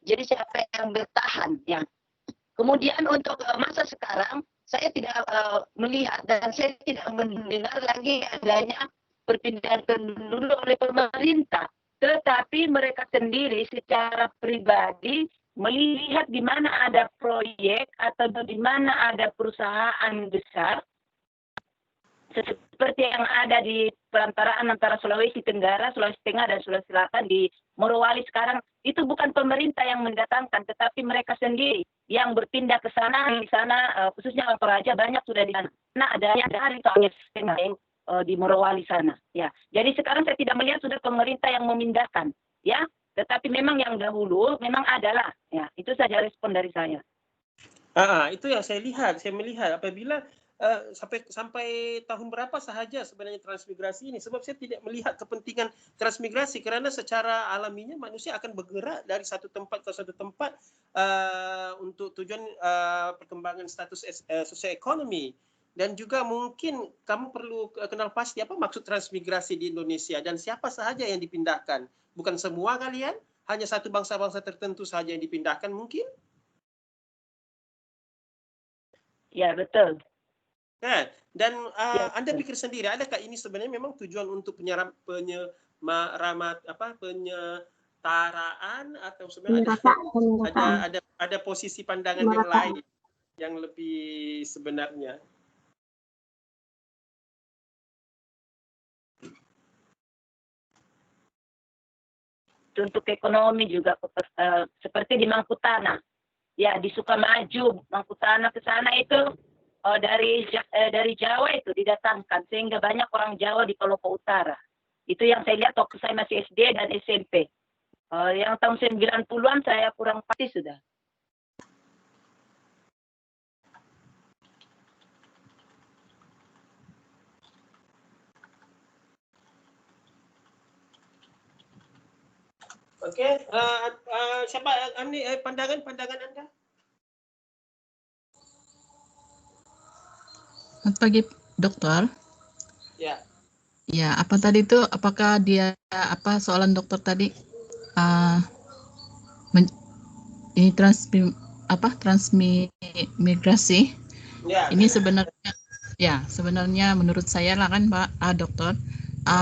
Jadi siapa yang bertahan, ya. Kemudian untuk masa sekarang, saya tidak melihat dan saya tidak mendengar lagi adanya perpindahan penduduk oleh pemerintah. Tetapi mereka sendiri secara pribadi melihat di mana ada proyek atau di mana ada perusahaan besar, seperti yang ada di perantaraan antara Sulawesi Tenggara, Sulawesi Tengah, dan Sulawesi Selatan di Morowali sekarang. Itu bukan pemerintah yang mendatangkan, tetapi mereka sendiri yang berpindah ke sana. Di sana khususnya Toraja banyak sudah di sana. Nah, ada dari Sulawesi Tengah di Morowali sana, ya. Jadi sekarang saya tidak melihat sudah pemerintah yang memindahkan, ya. Tetapi memang yang dahulu memang adalah, ya. Itu saja respon dari saya. Itu yang saya lihat. Saya melihat apabila sampai tahun berapa sahaja sebenarnya transmigrasi ini, sebab saya tidak melihat kepentingan transmigrasi karena secara alaminya manusia akan bergerak dari satu tempat ke satu tempat untuk tujuan perkembangan status sosioekonomi. Dan juga mungkin kamu perlu kenal pasti apa maksud transmigrasi di Indonesia dan siapa sahaja yang dipindahkan. Bukan semua kalian, hanya satu bangsa-bangsa tertentu saja yang dipindahkan mungkin? Ya, betul. Nah, dan Anda pikir sendiri, adakah ini sebenarnya memang tujuan untuk penyetaraan atau sebenarnya ada posisi pandangan yang lain yang lebih sebenarnya? itu untuk ekonomi juga seperti di Mangkutanah. Ya, di Sukamaju, Mangkutanah ke sana itu dari Jawa itu didatangkan sehingga banyak orang Jawa di Palopo Utara. Itu yang saya lihat waktu saya masih SD dan SMP. Yang tahun 90-an saya kurang pasti sudah. Oke, siapa ini pandangan Anda? Selamat pagi, dokter. Ya. Ya, apa tadi itu? Apakah dia soalan dokter tadi? Ini transmigrasi. Ya. Ini sebenarnya menurut saya lah kan Pak dokter,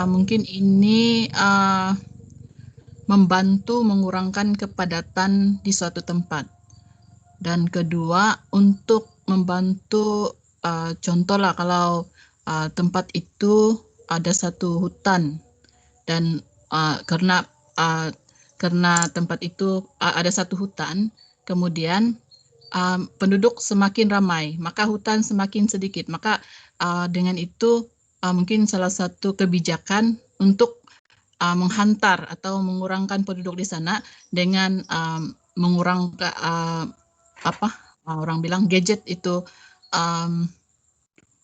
mungkin ini membantu mengurangkan kepadatan di suatu tempat. Dan kedua, untuk membantu contoh lah kalau tempat itu ada satu hutan dan karena tempat itu ada satu hutan, kemudian penduduk semakin ramai, maka hutan semakin sedikit. Maka dengan itu mungkin salah satu kebijakan untuk menghantar atau mengurangkan penduduk di sana dengan mengurangkan orang bilang gadget itu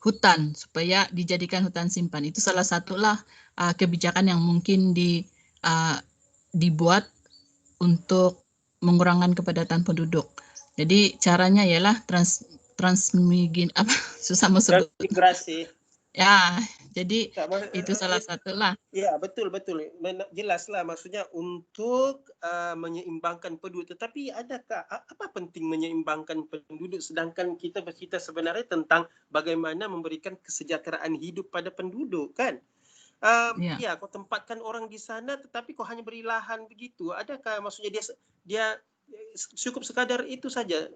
hutan supaya dijadikan hutan simpan. Itu salah satulah kebijakan yang mungkin dibuat untuk mengurangkan kepadatan penduduk. Jadi caranya ialah transmigrasi. Ya, jadi itu salah satulah. Ya, betul. Jelaslah maksudnya untuk menyeimbangkan penduduk. Tetapi adakah apa penting menyeimbangkan penduduk sedangkan kita sebenarnya tentang bagaimana memberikan kesejahteraan hidup pada penduduk kan? Ya, kau tempatkan orang di sana tetapi kau hanya beri lahan begitu. Adakah maksudnya dia cukup sekadar itu saja?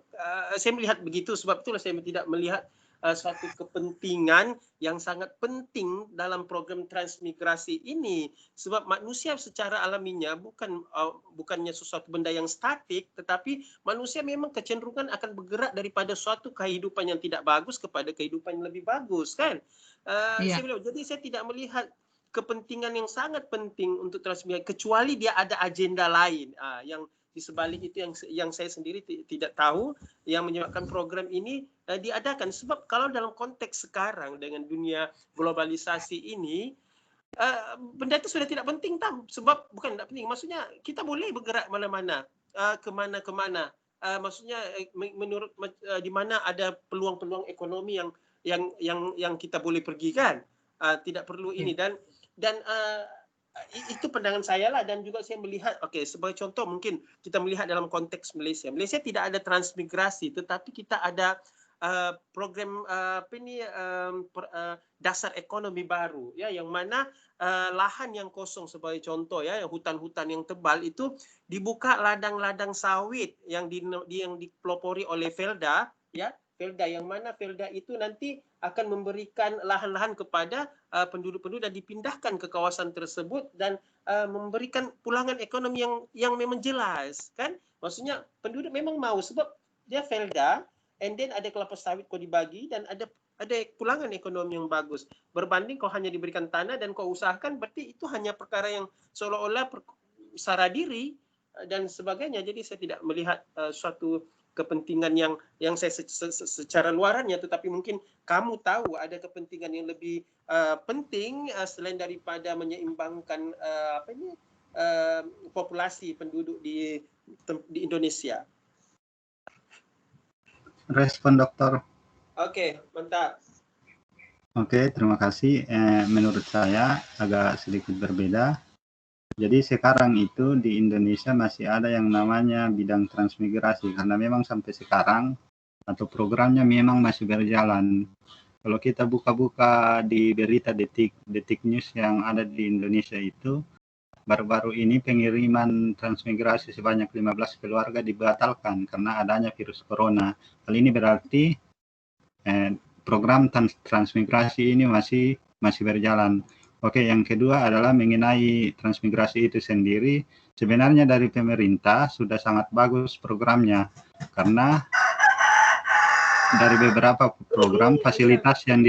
Saya melihat begitu, sebab itulah saya tidak melihat suatu kepentingan yang sangat penting dalam program transmigrasi ini, sebab manusia secara alaminya bukannya sesuatu benda yang statik, tetapi manusia memang kecenderungan akan bergerak daripada suatu kehidupan yang tidak bagus kepada kehidupan yang lebih bagus kan. Jadi saya tidak melihat kepentingan yang sangat penting untuk transmigrasi kecuali dia ada agenda lain yang di sebalik itu yang saya sendiri tidak tahu yang menyebabkan program ini diadakan. Sebab kalau dalam konteks sekarang dengan dunia globalisasi ini, benda itu sudah tidak penting tahu. Sebab bukan tidak penting, maksudnya kita boleh bergerak mana-mana, kemana-kemana. Maksudnya menurut di mana ada peluang-peluang ekonomi yang kita boleh pergi kan. Tidak perlu ini dan itu pandangan saya lah, dan juga saya melihat sebagai contoh mungkin kita melihat dalam konteks Malaysia. Malaysia tidak ada transmigrasi tetapi kita ada program dasar ekonomi baru ya, yang mana lahan yang kosong sebagai contoh ya, hutan-hutan yang tebal itu dibuka ladang-ladang sawit yang dipelopori oleh Felda ya. Felda yang mana Felda itu nanti akan memberikan lahan-lahan kepada penduduk-penduduk dan dipindahkan ke kawasan tersebut dan memberikan pulangan ekonomi yang memang jelas kan. Maksudnya penduduk memang mau sebab dia Felda and then ada kelapa sawit kau dibagi dan ada pulangan ekonomi yang bagus. Berbanding kau hanya diberikan tanah dan kau usahakan, berarti itu hanya perkara yang seolah-olah sara diri dan sebagainya. Jadi saya tidak melihat suatu kepentingan yang saya secara luarannya, tetapi mungkin kamu tahu ada kepentingan yang lebih penting selain daripada menyeimbangkan populasi penduduk di Indonesia. Respon dokter. Oke, mantap. Oke, terima kasih. Menurut saya agak sedikit berbeda. Jadi sekarang itu di Indonesia masih ada yang namanya bidang transmigrasi karena memang sampai sekarang atau programnya memang masih berjalan. Kalau kita buka-buka di berita detik news yang ada di Indonesia itu, baru-baru ini pengiriman transmigrasi sebanyak 15 keluarga dibatalkan karena adanya virus corona. Hal ini berarti program transmigrasi ini masih berjalan. Oke, yang kedua adalah mengenai transmigrasi itu sendiri. sebenarnya dari pemerintah sudah sangat bagus programnya, karena dari beberapa program fasilitas yang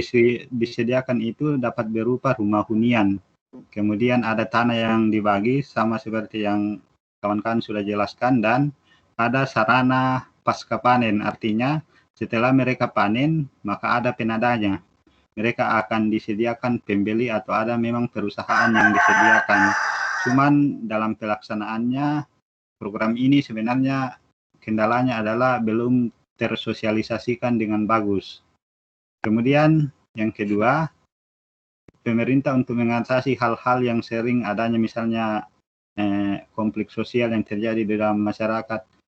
disediakan itu dapat berupa rumah hunian. Kemudian ada tanah yang dibagi sama seperti yang kawan-kawan sudah jelaskan, dan ada sarana pasca panen, artinya setelah mereka panen maka ada penadanya. Mereka akan disediakan pembeli atau ada memang perusahaan yang disediakan. Cuman dalam pelaksanaannya program ini sebenarnya kendalanya adalah belum tersosialisasikan dengan bagus. Kemudian yang kedua, pemerintah untuk mengatasi hal-hal yang sering adanya, misalnya konflik sosial yang terjadi di dalam masyarakat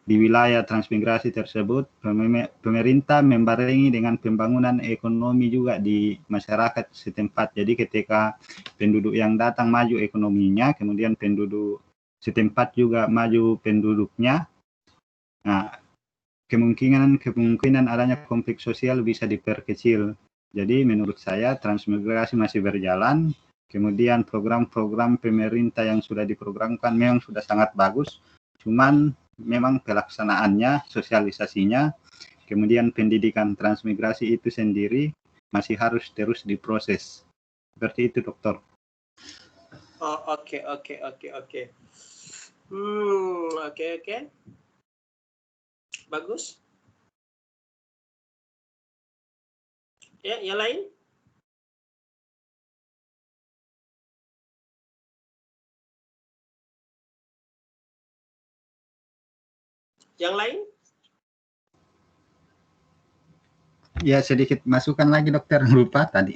di wilayah transmigrasi tersebut, pemerintah membarengi dengan pembangunan ekonomi juga di masyarakat setempat. Jadi ketika penduduk yang datang maju ekonominya, kemudian penduduk setempat juga maju penduduknya, nah, kemungkinan adanya konflik sosial bisa diperkecil. Jadi menurut saya transmigrasi masih berjalan, kemudian program-program pemerintah yang sudah diprogramkan memang sudah sangat bagus, cuman memang pelaksanaannya, sosialisasinya, kemudian pendidikan transmigrasi itu sendiri masih harus terus diproses. Seperti itu, Dokter. Oh, oke. Oke. Bagus. Ya, yang lain? Yang lain? Ya, sedikit masukan lagi, Dokter, lupa tadi.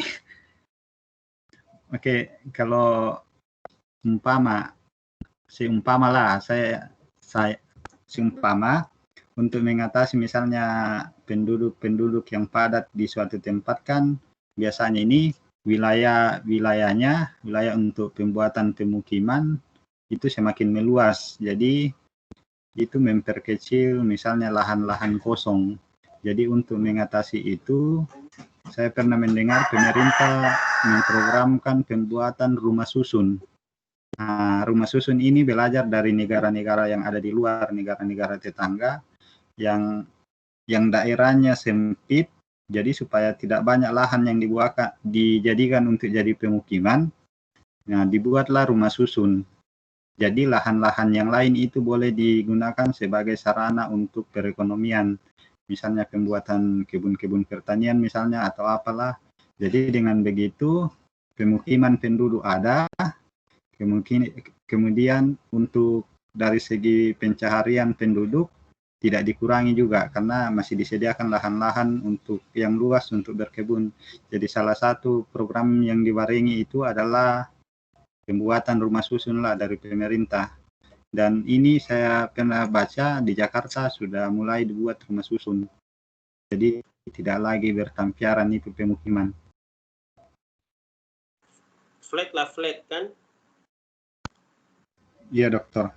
Oke, kalau seumpama untuk mengatasi misalnya penduduk yang padat di suatu tempat, kan biasanya ini wilayah untuk pembuatan pemukiman itu semakin meluas. Jadi itu memperkecil misalnya lahan-lahan kosong. Jadi untuk mengatasi itu, saya pernah mendengar pemerintah memprogramkan pembuatan rumah susun. Nah, rumah susun ini belajar dari negara-negara yang ada di luar, negara-negara tetangga yang daerahnya sempit, jadi supaya tidak banyak lahan yang dijadikan untuk jadi pemukiman. Nah, dibuatlah rumah susun. Jadi lahan-lahan yang lain itu boleh digunakan sebagai sarana untuk perekonomian, misalnya pembuatan kebun-kebun pertanian misalnya atau apalah. Jadi dengan begitu pemukiman penduduk ada, kemudian untuk dari segi pencaharian penduduk tidak dikurangi juga karena masih disediakan lahan-lahan untuk yang luas untuk berkebun. Jadi salah satu program yang dibarengi itu adalah pembuatan rumah susun lah dari pemerintah. Dan ini saya pernah baca di Jakarta sudah mulai dibuat rumah susun. Jadi tidak lagi bertampiaran itu pemukiman. Flat kan? Iya, Dokter.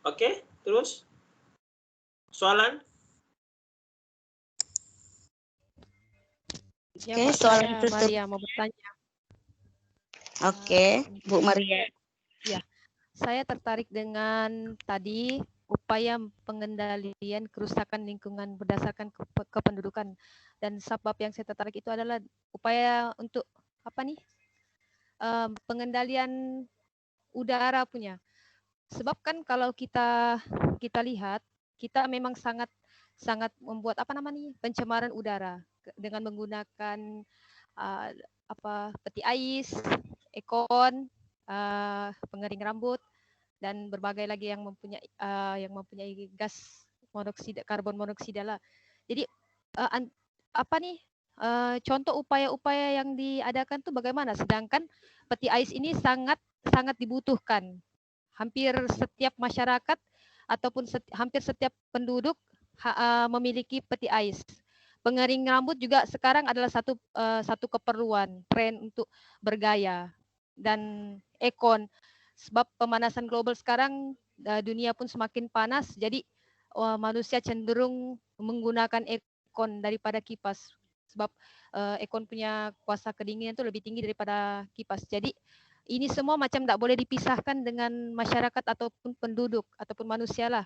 Oke, terus? Soalan? Ya, oke, soalan tutup. Maria mau bertanya. Oke, Bu Maria. Ya, saya tertarik dengan tadi upaya pengendalian kerusakan lingkungan berdasarkan kependudukan, dan sebab yang saya tertarik itu adalah upaya untuk pengendalian udara punya. Sebab kan kalau kita lihat, kita memang sangat membuat pencemaran udara dengan menggunakan peti ais, ekon, pengering rambut, dan berbagai lagi yang mempunyai gas monoksida, karbon monoksida lah. Jadi contoh upaya-upaya yang diadakan tuh bagaimana? Sedangkan peti ais ini sangat dibutuhkan. Hampir setiap masyarakat ataupun hampir setiap penduduk memiliki peti ais. Pengering rambut juga sekarang adalah satu keperluan, tren untuk bergaya. Dan ekon, sebab pemanasan global sekarang, dunia pun semakin panas, jadi manusia cenderung menggunakan ekon daripada kipas. sebab aircon punya kuasa kedinginan itu lebih tinggi daripada kipas. Jadi ini semua macam tak boleh dipisahkan dengan masyarakat ataupun penduduk ataupun manusia lah.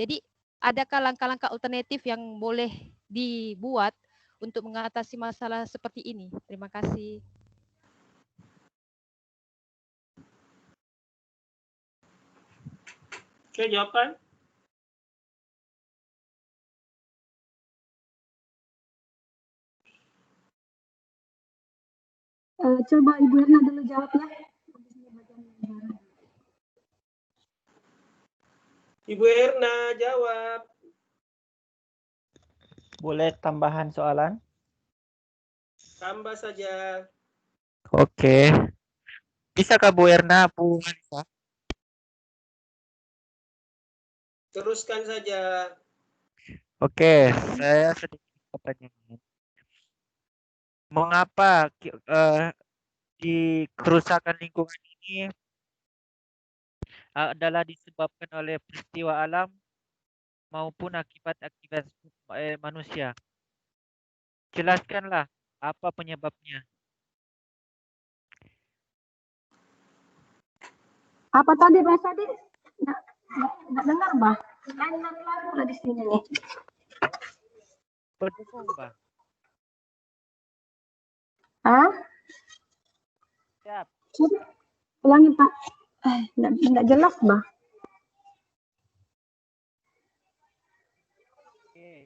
Jadi adakah langkah-langkah alternatif yang boleh dibuat untuk mengatasi masalah seperti ini? Terima kasih. Oke, jawaban. Coba Ibu Erna dulu jawabnya. Ibu Erna jawab. Boleh tambahan soalan? Tambah saja. Oke. Bisakah Bu Erna, Bu Marisa? Teruskan saja. Oke, saya sedikit pertanyaan. Mengapa di kerusakan lingkungan ini adalah disebabkan oleh peristiwa alam maupun akibat-akibat manusia? Jelaskanlah apa penyebabnya. Apa tadi Mbak Sadi? Nggak dengar Mbak. Lain lagu di sini nih. Pendukung, Mbak. Hah? Siap. Ulangi Pak. Nggak jelas Mbak. Oke,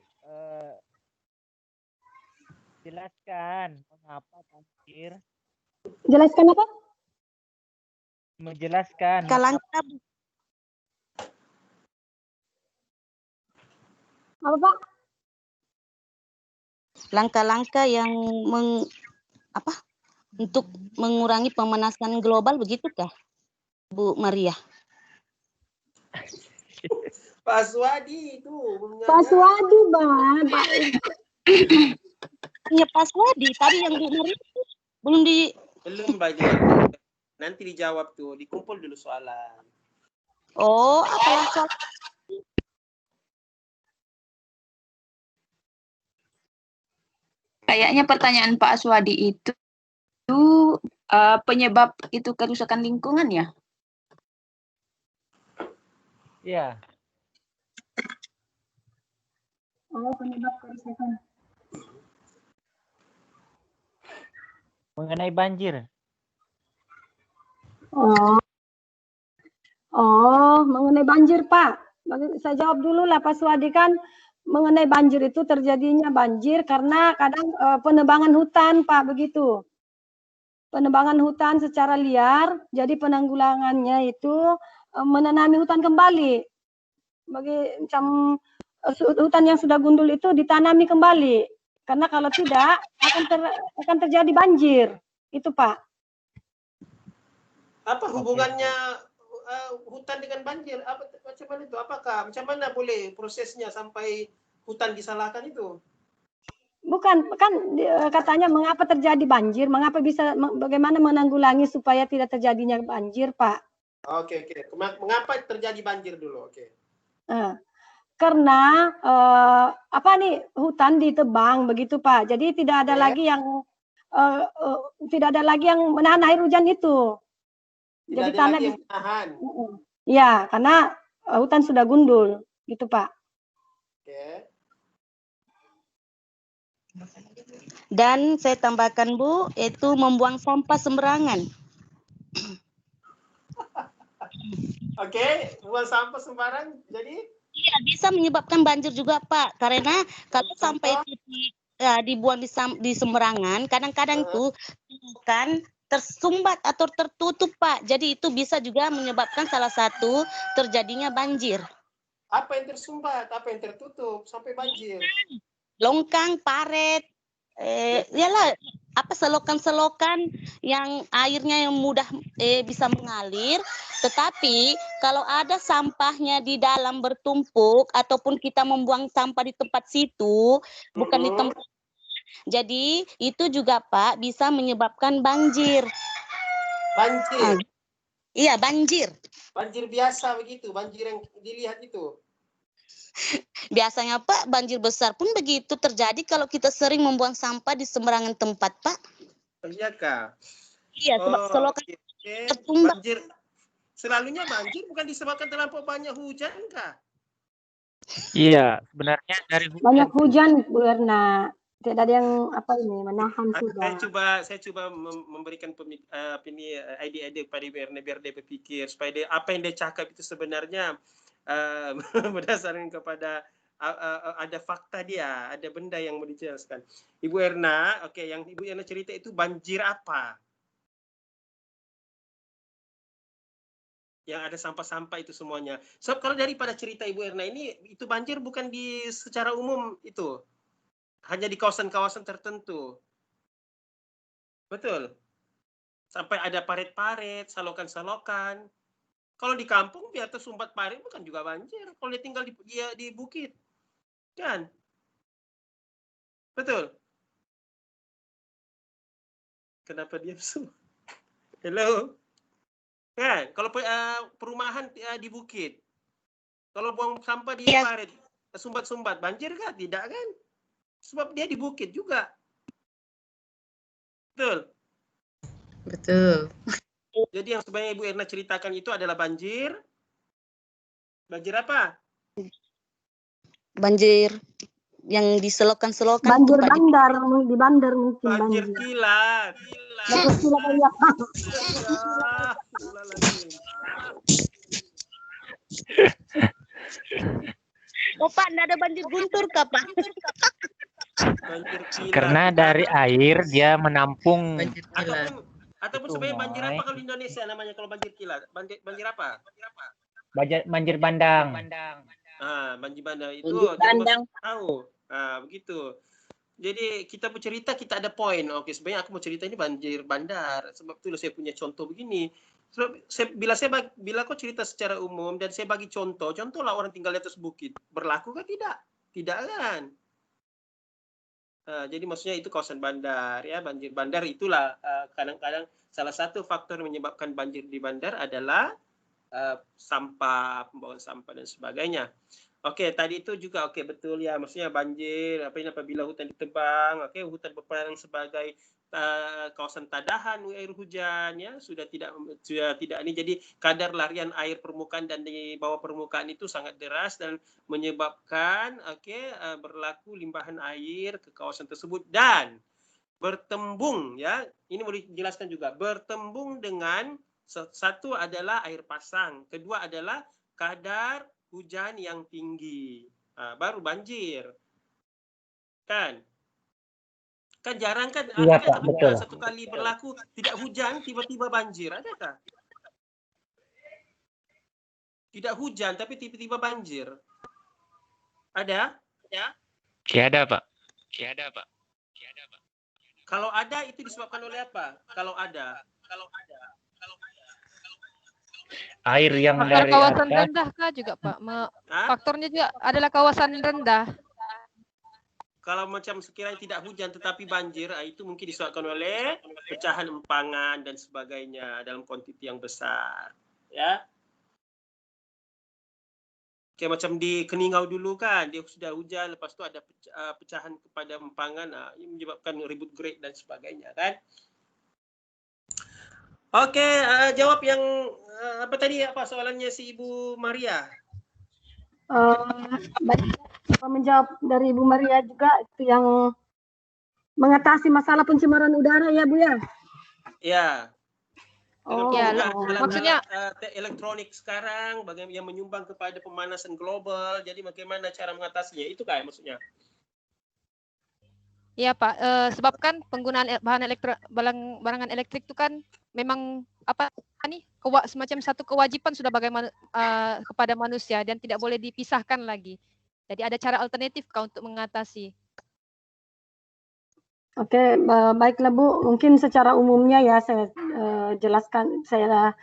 jelaskan mengapa banjir. Jelaskan apa? Menjelaskan. Langkah Apa Pak? Langkah-langkah yang untuk mengurangi pemanasan global, begitukah, Bu Maria? Pak Swadi itu. Pak Swadi, Bang. Ya Pak Swadi, tadi yang Bu Maria belum di... Belum banyak. Nanti dijawab tuh, dikumpul dulu soalan. Oh, apalah soal... Kayaknya pertanyaan Pak Swadi itu penyebab itu kerusakan lingkungan ya? Iya. Oh, penyebab kerusakan. Mengenai banjir. Mengenai banjir Pak. Saya jawab dulu lah Pak Swadi kan. Mengenai banjir itu terjadinya banjir karena kadang penebangan hutan Pak, begitu. Penebangan hutan secara liar, jadi penanggulangannya itu menanami hutan kembali. Macam hutan yang sudah gundul itu ditanami kembali. Karena kalau tidak akan terjadi banjir. Itu Pak. Apa hubungannya hutan dengan banjir? Macam mana itu? Macam mana boleh prosesnya sampai hutan disalahkan itu? Bukan, kan katanya mengapa terjadi banjir, bagaimana menanggulangi supaya tidak terjadinya banjir, Pak. Oke. Mengapa terjadi banjir dulu? Oke. Karena hutan ditebang begitu, Pak. Jadi tidak ada lagi yang menahan air hujan itu. Jadi tanah yang menahan. Ya, karena hutan sudah gundul, gitu Pak. Oke. Dan saya tambahkan Bu, itu membuang sampah sembarangan. Oke, buang sampah sembarang, jadi? Iya, bisa menyebabkan banjir juga Pak. Karena kalau sampai dibuang di sembarangan, kadang-kadang tuh kan tersumbat atau tertutup Pak. Jadi itu bisa juga menyebabkan salah satu terjadinya banjir. Apa yang tersumbat? Apa yang tertutup sampai banjir? Longkang, paret, selokan-selokan yang airnya yang mudah bisa mengalir. Tetapi kalau ada sampahnya di dalam bertumpuk ataupun kita membuang sampah di tempat situ, bukan di tempat. Jadi itu juga Pak bisa menyebabkan banjir. Banjir? Iya, banjir. Banjir biasa begitu, banjir yang dilihat itu? Biasanya Pak, banjir besar pun begitu terjadi kalau kita sering membuang sampah di sembarangan tempat, Pak. Iya kah? Iya, sebab Oh, selokan oke. tertumbak. Banjir, selalunya banjir bukan disebabkan terlampau banyak hujan kah? Iya, sebenarnya dari hujan. Banyak hujan, Bu Erna. Tidak ada yang menahan sudah. Saya coba memberikan ide-ide kepada Ibu Erna biar dia berpikir supaya dia, apa yang dia cakap itu sebenarnya berdasarkan kepada ada fakta dia, ada benda yang mau dijelaskan. Ibu Erna, oke, yang Ibu Erna cerita itu banjir apa? Yang ada sampah-sampah itu semuanya. So, kalau daripada cerita Ibu Erna ini, itu banjir bukan di secara umum itu. Hanya di kawasan-kawasan tertentu. Betul. Sampai ada parit-parit, salokan-salokan. Kalau di kampung di atas sumbat parit bukan juga banjir. Kalau dia tinggal di bukit. Kan? Betul. Kenapa dia su? Hello? Kan? Kalau perumahan di bukit. Kalau buang sampah di parit, sumbat-sumbat, banjir kan? Tidak kan? Sebab dia di bukit juga. Betul. Betul. Jadi yang sebenarnya Ibu Erna ceritakan itu adalah banjir. Banjir apa? Banjir yang di selokan-selokan. Banjir bandar, di bandar mungkin banjir. Kilat. Banjir kilat ya. Oh Pak, enggak ada banjir guntur kah Pak? Banjir kilat. Karena dari air dia menampung. Ataupun sebenarnya banjir apa kalau di Indonesia namanya kalau banjir kilat? Banjir apa? Banjir bandang. Banjir bandang itu banjir bandang. Tahu. Begitu. Jadi kita bercerita, kita ada poin. Oke, sebenarnya aku mau cerita ini banjir bandar. Sebab itu saya punya contoh begini. Bila kau cerita secara umum dan saya bagi contohlah orang tinggal di atas bukit. Berlaku kan tidak? Tidak kan? Jadi maksudnya itu kawasan bandar ya, banjir bandar itulah kadang-kadang salah satu faktor menyebabkan banjir di bandar adalah sampah, pembawaan sampah dan sebagainya. Oke, tadi itu juga betul ya, maksudnya banjir apabila hutan ditebang, hutan berperan sebagai kawasan tadahan air hujan ya, sudah tidak ini, jadi kadar larian air permukaan dan di bawah permukaan itu sangat deras dan menyebabkan berlaku limpahan air ke kawasan tersebut dan bertembung ya, ini mau dijelaskan juga, bertembung dengan satu adalah air pasang, kedua adalah kadar hujan yang tinggi, baru banjir kan jarang kan, iya, adakah Pak, betul. Satu kali berlaku tidak hujan tiba-tiba banjir, adakah? Tidak hujan tapi tiba-tiba banjir, ada? Tiada, Pak. Kalau ada itu disebabkan oleh apa? Kalau ada Air yang dari kawasan atas. rendah kah juga Pak? Faktornya juga adalah kawasan rendah. Kalau macam sekiranya tidak hujan tetapi banjir, itu mungkin disebabkan oleh pecahan empangan dan sebagainya dalam kuantiti yang besar, ya. Kayak macam di Keningau dulu kan, dia sudah hujan, lepas itu ada pecahan kepada empangan, ini menyebabkan ribut grade dan sebagainya kan. Oke, jawab yang apa tadi, apa soalannya si Ibu Maria? Menjawab dari Ibu Maria juga itu yang mengatasi masalah pencemaran udara ya Bu ya? Ya. Maksudnya elektronik sekarang bagaimana yang menyumbang kepada pemanasan global, jadi bagaimana cara mengatasinya, itu kayak maksudnya? Iya Pak, sebabkan penggunaan barangan elektrik itu kan memang semacam satu kewajiban sudah bagaimana kepada manusia dan tidak boleh dipisahkan lagi. Jadi ada cara alternatif untuk mengatasi. Oke, baiklah Bu. Mungkin secara umumnya ya saya jelaskan, saya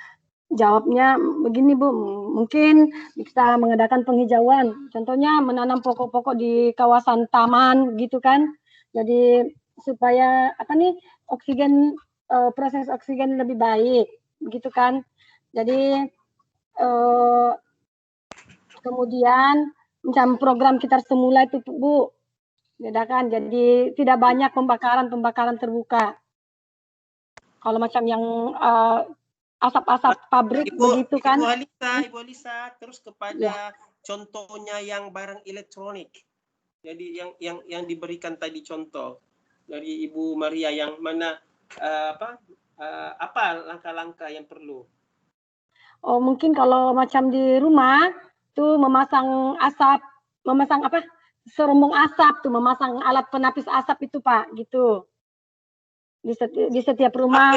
jawabnya begini Bu. Mungkin kita mengadakan penghijauan. Contohnya menanam pokok-pokok di kawasan taman gitu kan. Jadi supaya oksigen, proses oksigen lebih baik, begitu kan. Jadi kemudian macam program kita semula itu Bu, bedakan. Jadi tidak banyak pembakaran terbuka. Kalau macam yang asap-asap pabrik begitu kan. Ibu Alisa, terus kepada contohnya yang barang elektronik. Jadi yang diberikan tadi contoh dari Ibu Maria yang mana apa langkah-langkah yang perlu? Oh, mungkin kalau macam di rumah tuh memasang serumbung asap tuh, memasang alat penapis asap itu Pak, gitu. Di setiap rumah.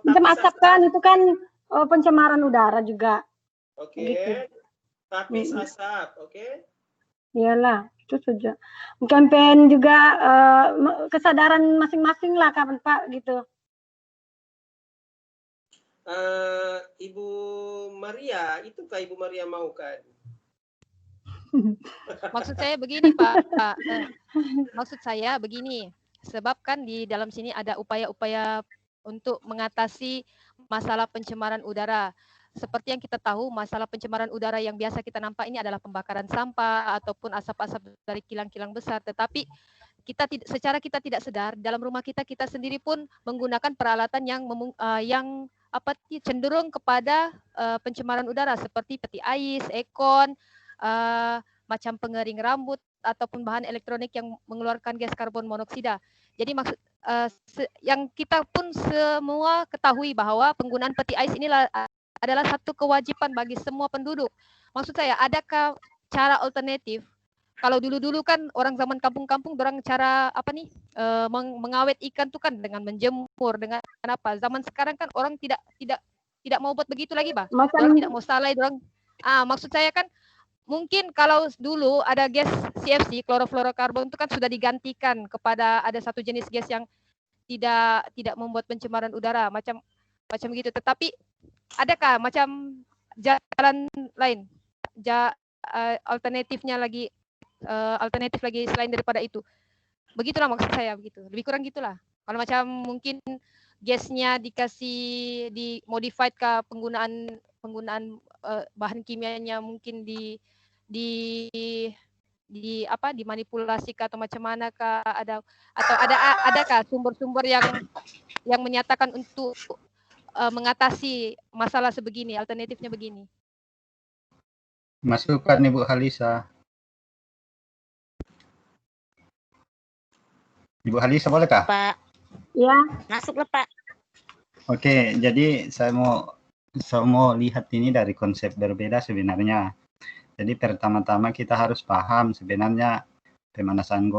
Macam asap kan itu kan pencemaran udara juga. Gitu. Tapis asap, Iyalah, itu saja. Campaign juga kesadaran masing-masing lah kan Pak, gitu. Ibu Maria, itukah Ibu Maria mau kan? Maksud saya begini Pak, maksud saya begini, sebab kan di dalam sini ada upaya-upaya untuk mengatasi masalah pencemaran udara. Seperti yang kita tahu, masalah pencemaran udara yang biasa kita nampak ini adalah pembakaran sampah ataupun asap-asap dari kilang-kilang besar. Tetapi secara kita tidak sadar, dalam rumah kita sendiri pun menggunakan peralatan yang cenderung kepada pencemaran udara seperti peti ais, aircon, macam pengering rambut ataupun bahan elektronik yang mengeluarkan gas karbon monoksida. Jadi maksud yang kita pun semua ketahui bahwa penggunaan peti ais inilah adalah satu kewajiban bagi semua penduduk. Maksud saya, adakah cara alternatif? Kalau dulu-dulu kan orang zaman kampung-kampung, orang cara mengawet ikan tuh kan dengan menjemur, dengan apa? Zaman sekarang kan orang tidak mau buat begitu lagi, Bah. Orang tidak mau salai, orang. Maksud saya kan mungkin kalau dulu ada gas CFC, klorofluorokarbon itu kan sudah digantikan kepada ada satu jenis gas yang tidak membuat pencemaran udara, macam begitu. Tetapi adakah macam jalan lain, alternatif lagi selain daripada itu? Begitulah maksud saya, begitu. Lebih kurang gitulah. Kalau macam mungkin gasnya dimodified ke penggunaan bahan kimianya mungkin dimanipulasi atau macam mana kah, adakah sumber-sumber yang menyatakan untuk mengatasi masalah sebegini, alternatifnya begini? Masukkan Ibu Halisa. Ibu Halisa bolehkah? Pak. Ya. Masuklah Pak. Oke, jadi saya mau lihat ini dari konsep berbeda sebenarnya. Jadi pertama-tama kita harus paham sebenarnya pemanasan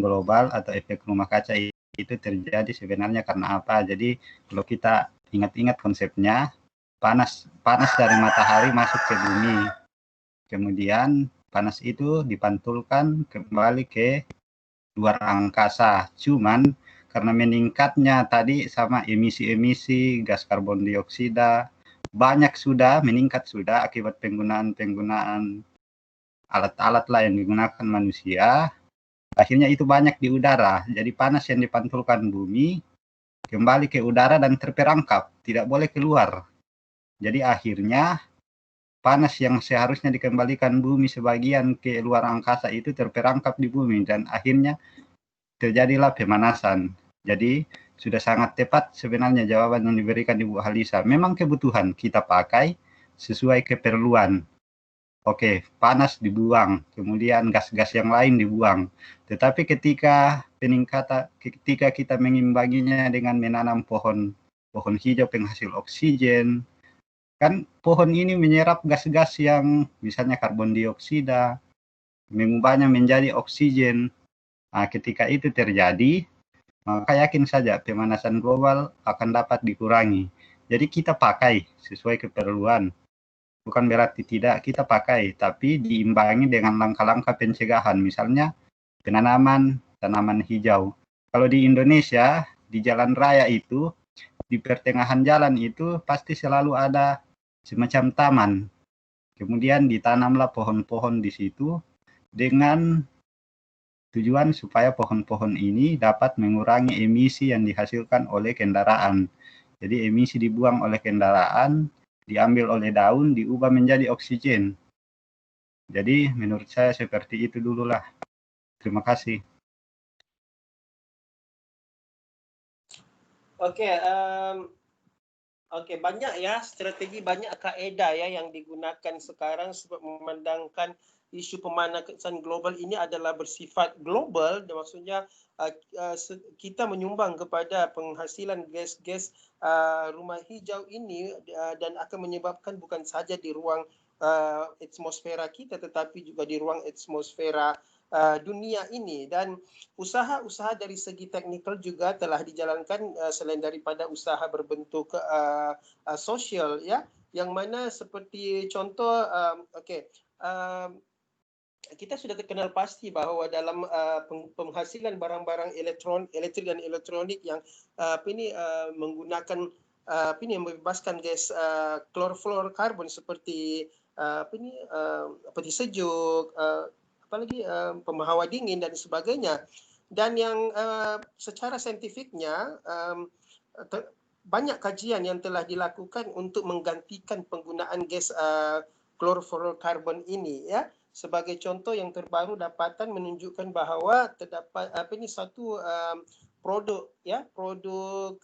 global atau efek rumah kaca itu terjadi sebenarnya karena apa. Jadi kalau kita ingat-ingat konsepnya, panas dari matahari masuk ke bumi, kemudian panas itu dipantulkan kembali ke luar angkasa. Cuman karena meningkatnya tadi sama emisi gas karbon dioksida meningkat akibat penggunaan alat-alat lah yang digunakan manusia, akhirnya itu banyak di udara. Jadi panas yang dipantulkan bumi kembali ke udara dan terperangkap, tidak boleh keluar. Jadi akhirnya panas yang seharusnya dikembalikan bumi sebagian ke luar angkasa itu terperangkap di bumi dan akhirnya terjadilah pemanasan. Jadi sudah sangat tepat sebenarnya jawaban yang diberikan Ibu Halisa. Memang kebutuhan kita pakai sesuai keperluan. Oke, panas dibuang, kemudian gas-gas yang lain dibuang. Tetapi ketika kita mengimbanginya dengan menanam pohon hijau penghasil oksigen, kan pohon ini menyerap gas-gas yang misalnya karbon dioksida, mengubahnya menjadi oksigen. Nah, ketika itu terjadi, maka yakin saja pemanasan global akan dapat dikurangi. Jadi kita pakai sesuai keperluan. Bukan berarti tidak kita pakai, tapi diimbangi dengan langkah-langkah pencegahan. Misalnya tanaman hijau. Kalau di Indonesia, di jalan raya itu, di pertengahan jalan itu pasti selalu ada semacam taman. Kemudian ditanamlah pohon-pohon di situ dengan tujuan supaya pohon-pohon ini dapat mengurangi emisi yang dihasilkan oleh kendaraan. Jadi emisi dibuang oleh kendaraan, diambil oleh daun, diubah menjadi oksigen. Jadi menurut saya seperti itu dulu lah. Terima kasih. Oke, Oke, banyak ya strategi, banyak kaedah ya yang digunakan sekarang sebab memandangkan isu pemanasan global ini adalah bersifat global, dan maksudnya kita menyumbang kepada penghasilan gas-gas rumah hijau ini dan akan menyebabkan bukan saja di ruang atmosfera kita tetapi juga di ruang atmosfera dunia ini. Dan usaha-usaha dari segi teknikal juga telah dijalankan selain daripada usaha berbentuk sosial ya, yang mana seperti contoh kita sudah terkenal pasti bahawa dalam penghasilan barang-barang elektrik dan elektronik yang menggunakan yang membebaskan gas klorofluorkarbon seperti peti sejuk, apalagi pembahawa dingin dan sebagainya. Dan yang secara saintifiknya banyak kajian yang telah dilakukan untuk menggantikan penggunaan gas klorofluorkarbon ini ya. Sebagai contoh yang terbaru dapatan menunjukkan bahawa terdapat satu produk ya, produk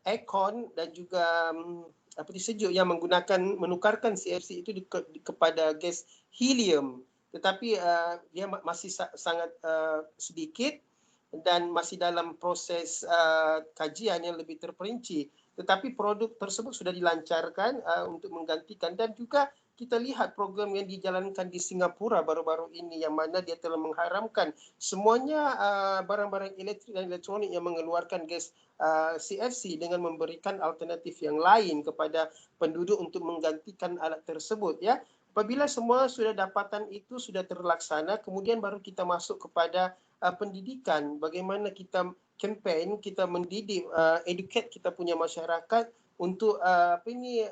aircon dan juga peti sejuk yang menukarkan CFC itu kepada gas helium, tetapi dia masih sangat sedikit dan masih dalam proses kajian yang lebih terperinci. Tetapi produk tersebut sudah dilancarkan untuk menggantikan, dan juga kita lihat program yang dijalankan di Singapura baru-baru ini yang mana dia telah mengharamkan semuanya barang-barang elektrik dan elektronik yang mengeluarkan gas CFC dengan memberikan alternatif yang lain kepada penduduk untuk menggantikan alat tersebut ya. Apabila semua sudah dapatan itu sudah terlaksana, kemudian baru kita masuk kepada pendidikan, bagaimana kita campaign, kita mendidik, educate kita punya masyarakat untuk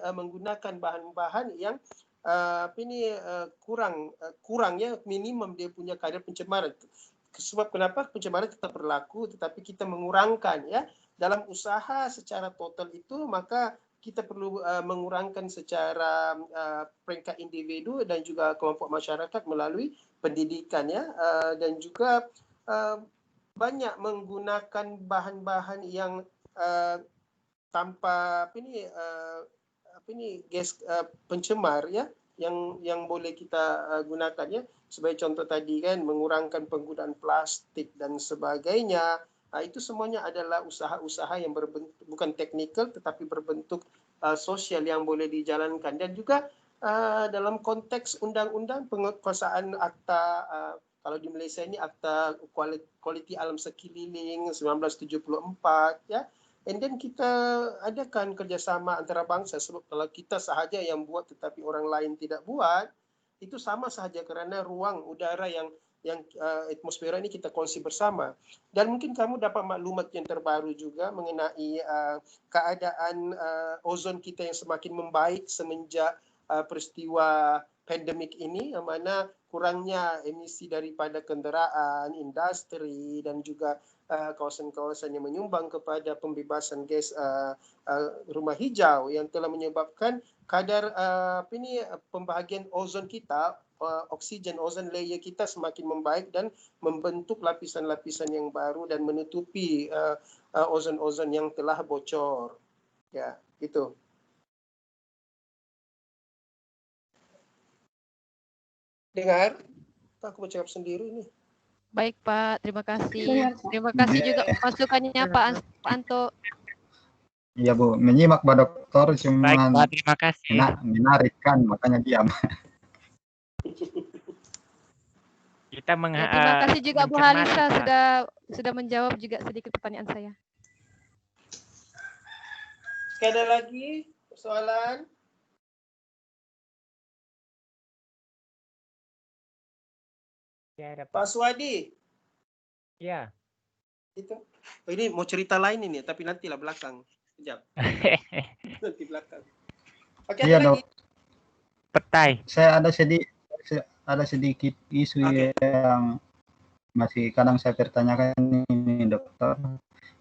menggunakan bahan-bahan yang kurangnya minimum dia punya kadar pencemaran. Sebab kenapa pencemaran tetap berlaku, tetapi kita mengurangkan ya dalam usaha secara total itu, maka kita perlu mengurangkan secara peringkat individu dan juga kelompok masyarakat melalui pendidikan ya, dan juga banyak menggunakan bahan-bahan yang tanpa gas pencemar ya, yang boleh kita gunakan ya. Sebagai contoh tadi kan, mengurangkan penggunaan plastik dan sebagainya. Itu semuanya adalah usaha-usaha yang berbentuk bukan teknikal tetapi berbentuk sosial yang boleh dijalankan. Dan juga dalam konteks undang-undang penguasaan akta, kalau di Malaysia ini akta kualiti alam sekeliling 1974 ya. And then kita adakan kerjasama antarabangsa, sebab kalau kita sahaja yang buat tetapi orang lain tidak buat, itu sama sahaja kerana ruang udara yang atmosfera ini kita kongsi bersama. Dan mungkin kamu dapat maklumat yang terbaru juga mengenai keadaan ozon kita yang semakin membaik semenjak peristiwa pandemik ini, yang mana kurangnya emisi daripada kenderaan, industri dan juga kawasan-kawasan yang menyumbang kepada pembebasan gas rumah hijau yang telah menyebabkan kadar pembahagian ozon kita, oksigen ozon layer kita semakin membaik dan membentuk lapisan-lapisan yang baru dan menutupi ozon-ozon yang telah bocor. Ya, itu. Dengar? Aku bercakap sendiri nih. Baik Pak, terima kasih. Terima kasih juga masukannya Pak Anto. Iya Bu, menyimak Pak Dokter cuma Terima kasih. menarik kan, makanya diam. Kita Terima kasih juga Bu Halisa sudah menjawab juga sedikit pertanyaan saya. Ada lagi persoalan? Ya, ada Pak Swadi. Ya. Itu. Oh, ini mau cerita lain ini, tapi nantilah belakang. Sekejap. Nanti belakang. Oke, Iya, ada lagi. Petai. Saya ada sedikit isu yang masih kadang saya pertanyakan ini Dokter.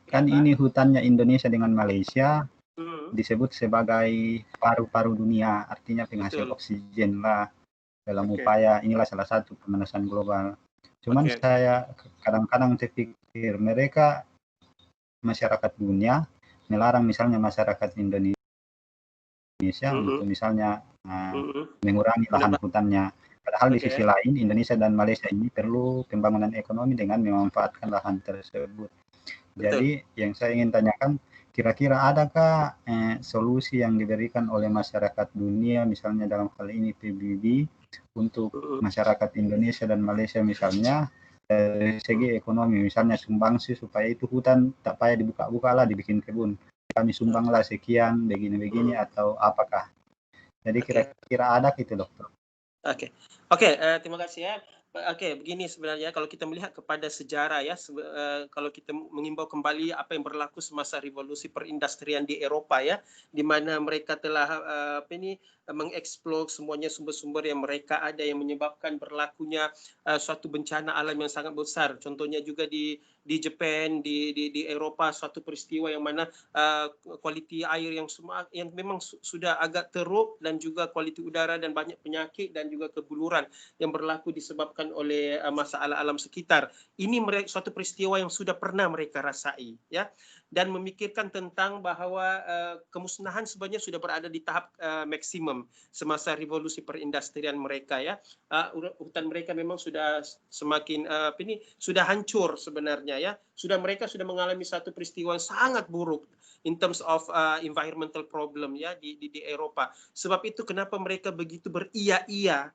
Kan ini hutannya Indonesia dengan Malaysia, disebut sebagai paru-paru dunia, artinya penghasil Betul. oksigen lah dalam Oke. upaya inilah salah satu pemanasan global. Cuman Oke. saya kadang-kadang terpikir mereka masyarakat dunia melarang misalnya masyarakat Indonesia untuk misalnya mengurangi lahan hutannya. Padahal di sisi lain Indonesia dan Malaysia ini perlu pembangunan ekonomi dengan memanfaatkan lahan tersebut. Jadi yang saya ingin tanyakan, kira-kira adakah solusi yang diberikan oleh masyarakat dunia, misalnya dalam hal ini PBB, untuk masyarakat Indonesia dan Malaysia misalnya, dari segi ekonomi, misalnya sumbangsi supaya itu hutan tak payah dibuka-buka lah, dibikin kebun. Kami sumbanglah sekian, begini-begini, atau apakah? Jadi kira-kira ada gitu, dokter. Oke, terima kasih ya. Oke, begini sebenarnya kalau kita melihat kepada sejarah ya, kalau kita mengimbau kembali apa yang berlaku semasa revolusi perindustrian di Eropa ya, di mana mereka telah mengeksplor semuanya sumber-sumber yang mereka ada yang menyebabkan berlakunya suatu bencana alam yang sangat besar. Contohnya juga di Jepang, di Eropa, suatu peristiwa yang mana kualiti air yang memang sudah agak teruk, dan juga kualiti udara dan banyak penyakit dan juga kebuluran yang berlaku disebabkan oleh masalah alam sekitar. Ini suatu peristiwa yang sudah pernah mereka rasai ya, dan memikirkan tentang bahwa kemusnahan sebenarnya sudah berada di tahap maksimum semasa revolusi perindustrian mereka ya. Hutan mereka memang sudah semakin sudah hancur sebenarnya ya. Mereka sudah mengalami satu peristiwa yang sangat buruk in terms of environmental problem ya di Eropa. Sebab itu kenapa mereka begitu beria-ia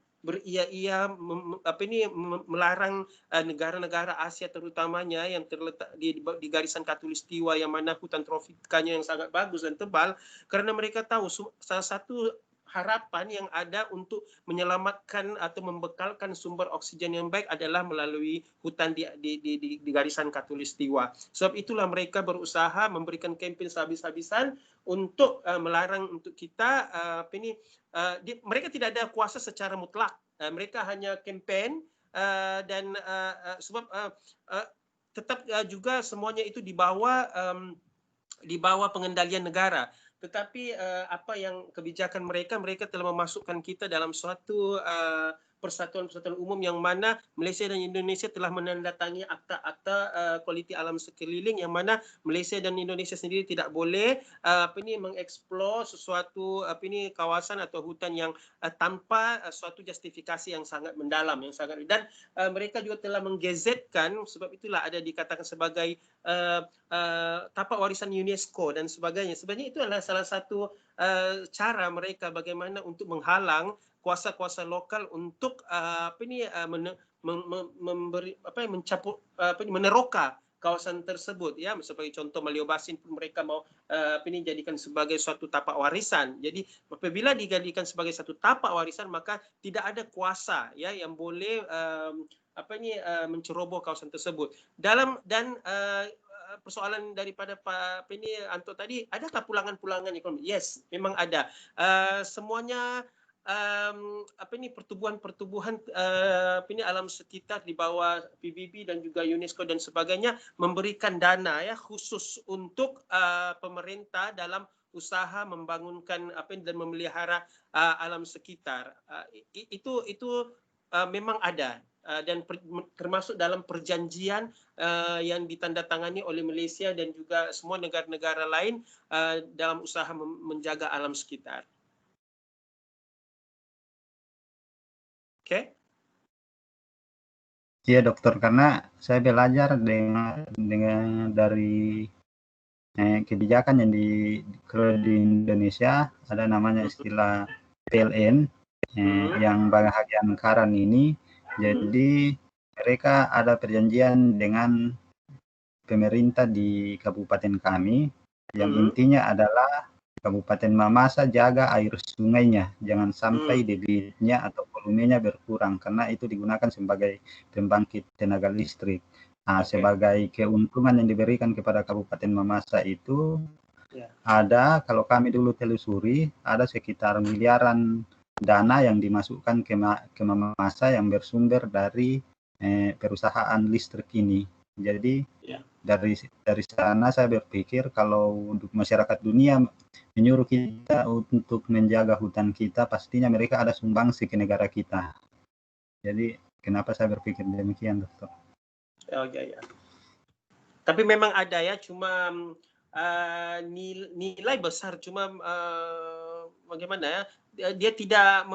melarang negara-negara Asia terutamanya yang terletak di garisan khatulistiwa, yang mana hutan tropikanya yang sangat bagus dan tebal, karena mereka tahu salah satu harapan yang ada untuk menyelamatkan atau membekalkan sumber oksigen yang baik adalah melalui hutan di garisan khatulistiwa. Sebab itulah mereka berusaha memberikan kampanye habis-habisan untuk melarang untuk kita mereka tidak ada kuasa secara mutlak. Mereka hanya kampanye dan sebab tetap juga semuanya itu di bawah pengendalian negara. Tetapi apa yang kebijakan mereka telah memasukkan kita dalam suatu persatuan-persatuan umum yang mana Malaysia dan Indonesia telah menandatangani akta-akta kualiti alam sekeliling, yang mana Malaysia dan Indonesia sendiri tidak boleh mengeksplor sesuatu kawasan atau hutan yang tanpa suatu justifikasi yang sangat mendalam, dan mereka juga telah menggazetkan, sebab itulah ada dikatakan sebagai tapak warisan UNESCO dan sebagainya. Sebenarnya itu adalah salah satu cara mereka bagaimana untuk menghalang kuasa-kuasa lokal untuk meneroka kawasan tersebut ya. Sebagai contoh Malio Basin pun mereka mau jadikan sebagai suatu tapak warisan. Jadi apabila dijadikan sebagai satu tapak warisan, maka tidak ada kuasa ya yang boleh menceroboh kawasan tersebut. Persoalan daripada Pak Anto tadi, adakah pulangan-pulangan ekonomi? Yes, memang ada. Semuanya pertumbuhan alam sekitar di bawah PBB dan juga UNESCO dan sebagainya memberikan dana ya khusus untuk pemerintah dalam usaha membangunkan dan memelihara alam sekitar. Itu memang ada. Dan termasuk dalam perjanjian yang ditandatangani oleh Malaysia dan juga semua negara-negara lain dalam usaha menjaga alam sekitar. Oke. Iya dokter, karena saya belajar dengan dari kebijakan yang di Indonesia, ada namanya istilah PLN yang bahagian Karan ini. Jadi mereka ada perjanjian dengan pemerintah di kabupaten kami yang intinya adalah Kabupaten Mamasa jaga air sungainya, jangan sampai debitnya atau volumenya berkurang, karena itu digunakan sebagai pembangkit tenaga listrik. Nah, sebagai keuntungan yang diberikan kepada Kabupaten Mamasa itu ada, kalau kami dulu telusuri, ada sekitar miliaran dana yang dimasukkan ke Mamasa yang bersumber dari perusahaan listrik ini. Jadi dari sana saya berpikir kalau untuk masyarakat dunia menyuruh kita untuk menjaga hutan kita, pastinya mereka ada sumbangsi ke negara kita. Jadi kenapa saya berpikir demikian, Dokter? Oh ya. Tapi memang ada ya, cuma nilai besar, cuma bagaimana ya? Dia tidak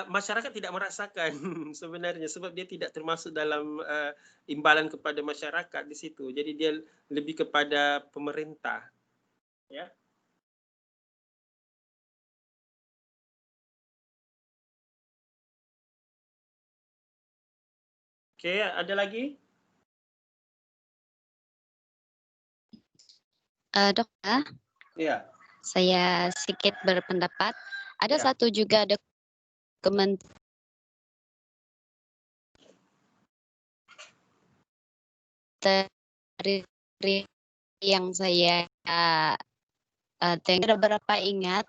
masyarakat tidak merasakan sebenarnya, sebab dia tidak termasuk dalam imbalan kepada masyarakat di situ. Jadi dia lebih kepada pemerintah, ya. Oke, ada lagi? Dokter, Ya. saya sedikit berpendapat. Ada satu juga dokumen dari yang saya tidak berapa ingat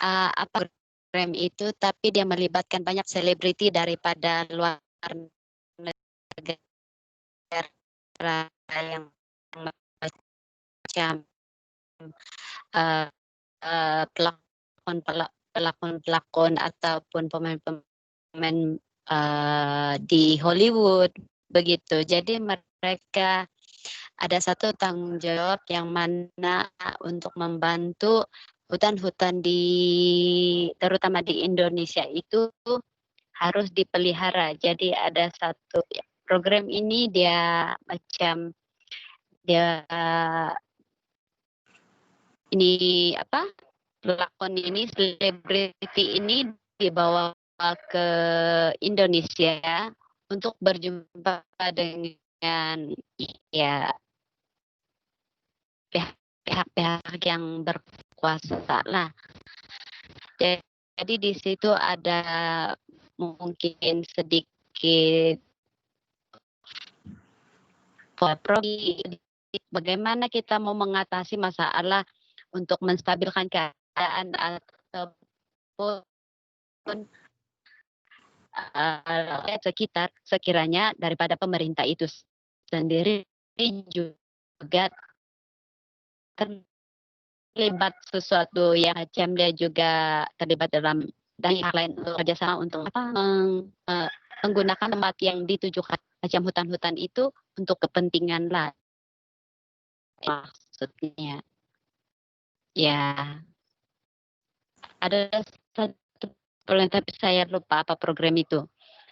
apa program itu, tapi dia melibatkan banyak selebriti daripada luar negara yang macam pelakon ataupun pemain-pemain di Hollywood begitu. Jadi mereka ada satu tanggung jawab yang mana untuk membantu hutan-hutan terutama di Indonesia itu harus dipelihara. Jadi ada satu program ini dia ini pelakon ini, selebriti ini dibawa ke Indonesia untuk berjumpa dengan ya pihak-pihak yang berkuasa lah. Jadi di situ ada mungkin sedikit bagaimana kita mau mengatasi masalah untuk menstabilkan keadaan ataupun sekitar, sekiranya daripada pemerintah itu sendiri juga terlibat sesuatu yang macam dia juga terlibat dalam hal lain kerjasama untuk menggunakan tempat yang ditujukan macam hutan-hutan itu untuk kepentingan lain. Maksudnya ya ada satu program tapi saya lupa apa program itu.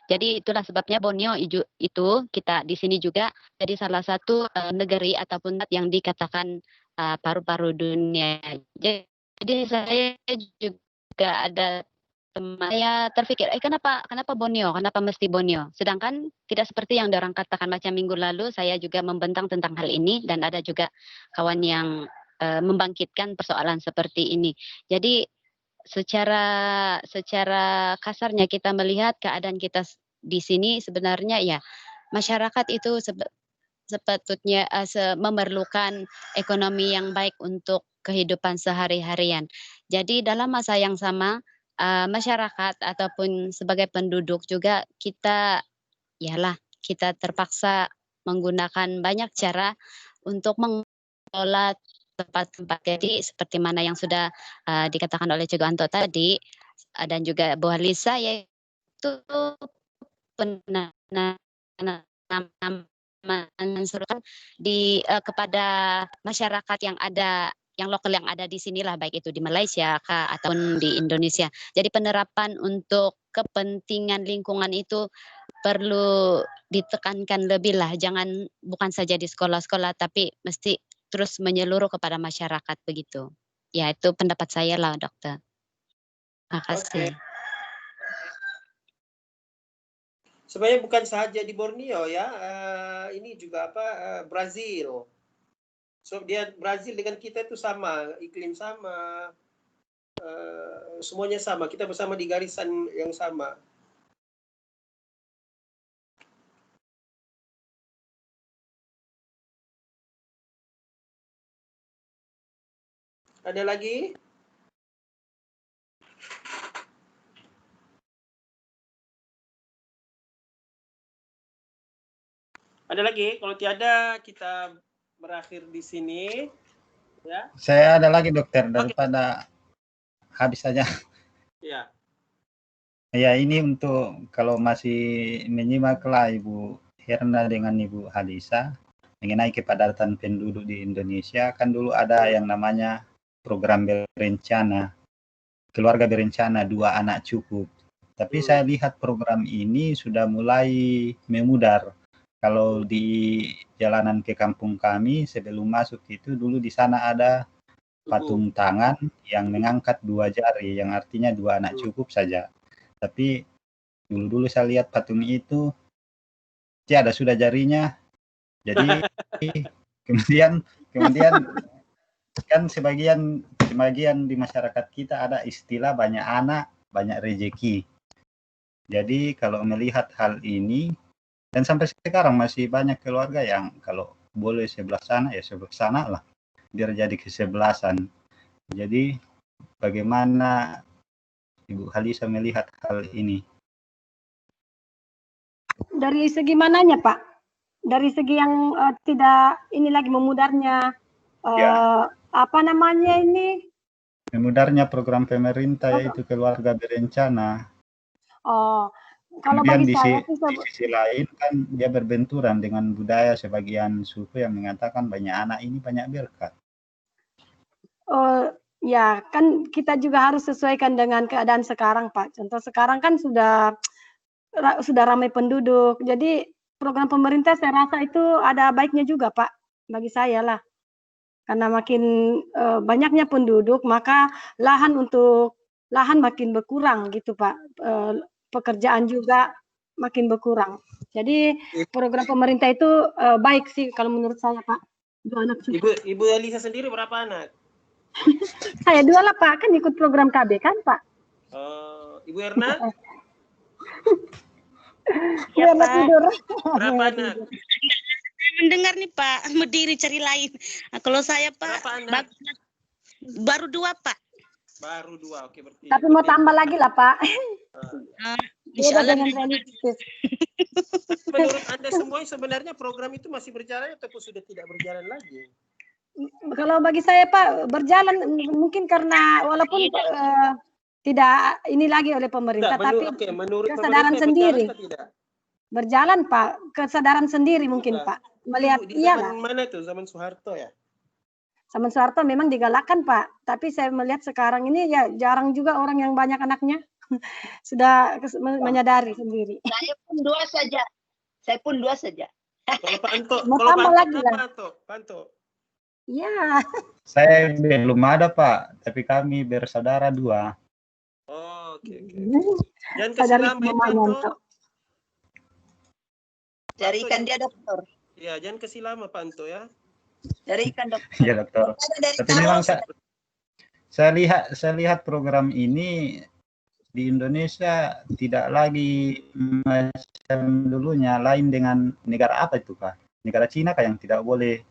Jadi itulah sebabnya Borneo itu kita di sini juga jadi salah satu negeri ataupun yang dikatakan paru-paru dunia. Jadi saya juga ada saya terpikir, kenapa Borneo? Kenapa mesti Borneo? Sedangkan tidak seperti yang orang katakan macam minggu lalu, saya juga membentang tentang hal ini dan ada juga kawan yang membangkitkan persoalan seperti ini. Jadi secara kasarnya kita melihat keadaan kita di sini sebenarnya ya masyarakat itu sepatutnya memerlukan ekonomi yang baik untuk kehidupan sehari-harian. Jadi dalam masa yang sama masyarakat ataupun sebagai penduduk juga kita terpaksa menggunakan banyak cara untuk mengelola tempat-tempat. Jadi seperti mana yang sudah dikatakan oleh Cik Anto tadi dan juga Bu Halisa yaitu mensuruhkan kepada masyarakat yang lokal yang ada di sinilah, baik itu di Malaysia ataupun di Indonesia. Jadi penerapan untuk kepentingan lingkungan itu perlu ditekankan lebih lah, bukan saja di sekolah-sekolah tapi mesti terus menyeluruh kepada masyarakat begitu. Ya itu pendapat saya lah, Dokter. Terima kasih. Sebenarnya bukan saja di Borneo ya, ini juga Brazil. So dia Brazil dengan kita itu sama, iklim sama, semuanya sama. Kita bersama di garisan yang sama. Ada lagi? Ada lagi? Kalau tiada, kita berakhir di sini. Ya. Saya ada lagi dokter daripada habis saja. Ya. Ya ini untuk kalau masih menyimaklah Ibu Herna dengan Ibu Halisa mengenai kepadatan penduduk di Indonesia, kan dulu ada yang namanya program berencana, keluarga berencana 2 anak cukup. Tapi saya lihat program ini sudah mulai memudar. Kalau di jalanan ke kampung kami sebelum masuk itu dulu di sana ada patung tangan yang mengangkat 2 jari, yang artinya 2 anak cukup saja. Tapi dulu saya lihat patung itu tiada sudah jarinya. Jadi kemudian kan sebagian di masyarakat kita ada istilah banyak anak, banyak rezeki. Jadi kalau melihat hal ini, dan sampai sekarang masih banyak keluarga yang kalau boleh sebelah sana ya sebelah sana lah, biar jadi kesebelasan. Jadi bagaimana Ibu Halisa melihat hal ini? Dari segi mananya, Pak? Dari segi yang tidak ini lagi memudarnya apa namanya ini? Memudarnya program pemerintah yaitu keluarga berencana. Oh, kalau Kemudian bagi saya di sisi lain kan dia berbenturan dengan budaya sebagian suku yang mengatakan banyak anak ini banyak berkat. Ya kan kita juga harus sesuaikan dengan keadaan sekarang, Pak. Contoh sekarang kan sudah ramai penduduk. Jadi program pemerintah saya rasa itu ada baiknya juga, Pak, bagi saya lah. Karena makin banyaknya penduduk, maka lahan makin berkurang gitu, Pak. Pekerjaan juga makin berkurang. Jadi program pemerintah itu baik sih kalau menurut saya, Pak. 2 anak cukup. Ibu Elisa sendiri berapa anak? Saya 2 lah, Pak. Kan ikut program KB kan, Pak. Ibu Erna? Ya, Pak. Tidur. Berapa anak? Mendengar nih Pak, berdiri cari lain. Nah, kalau saya Pak, baru 2 Pak. Baru 2, oke berarti. Tapi mau tambah lagi lah Pak. Insya Allah. Menurut Anda semua sebenarnya program itu masih berjalan ataupun sudah tidak berjalan lagi? Kalau bagi saya Pak, berjalan mungkin karena walaupun tidak ini lagi oleh pemerintah, tapi kesadaran sendiri. Berjalan Pak, kesadaran sendiri mungkin Pak. Melihat zaman mana itu? Zaman Soeharto ya? Zaman Soeharto memang digalakkan Pak, tapi saya melihat sekarang ini ya jarang juga orang yang banyak anaknya sudah menyadari sendiri. Saya pun 2 saja. Kalau Pak Anto, mau tambah lagi lah. Pak Anto. Ya. Saya belum ada Pak, tapi kami bersaudara 2. Oh, oke. Jangan kasih lama Pak Anto. Cari ikan dia dokter. Ya, jangan kasih lama Pak Anto ya. Cari ikan dokter. Ya dokter. Tapi memang saya lihat program ini di Indonesia tidak lagi macam dulunya, lain dengan negara apa itu Pak? Negara Cina yang tidak boleh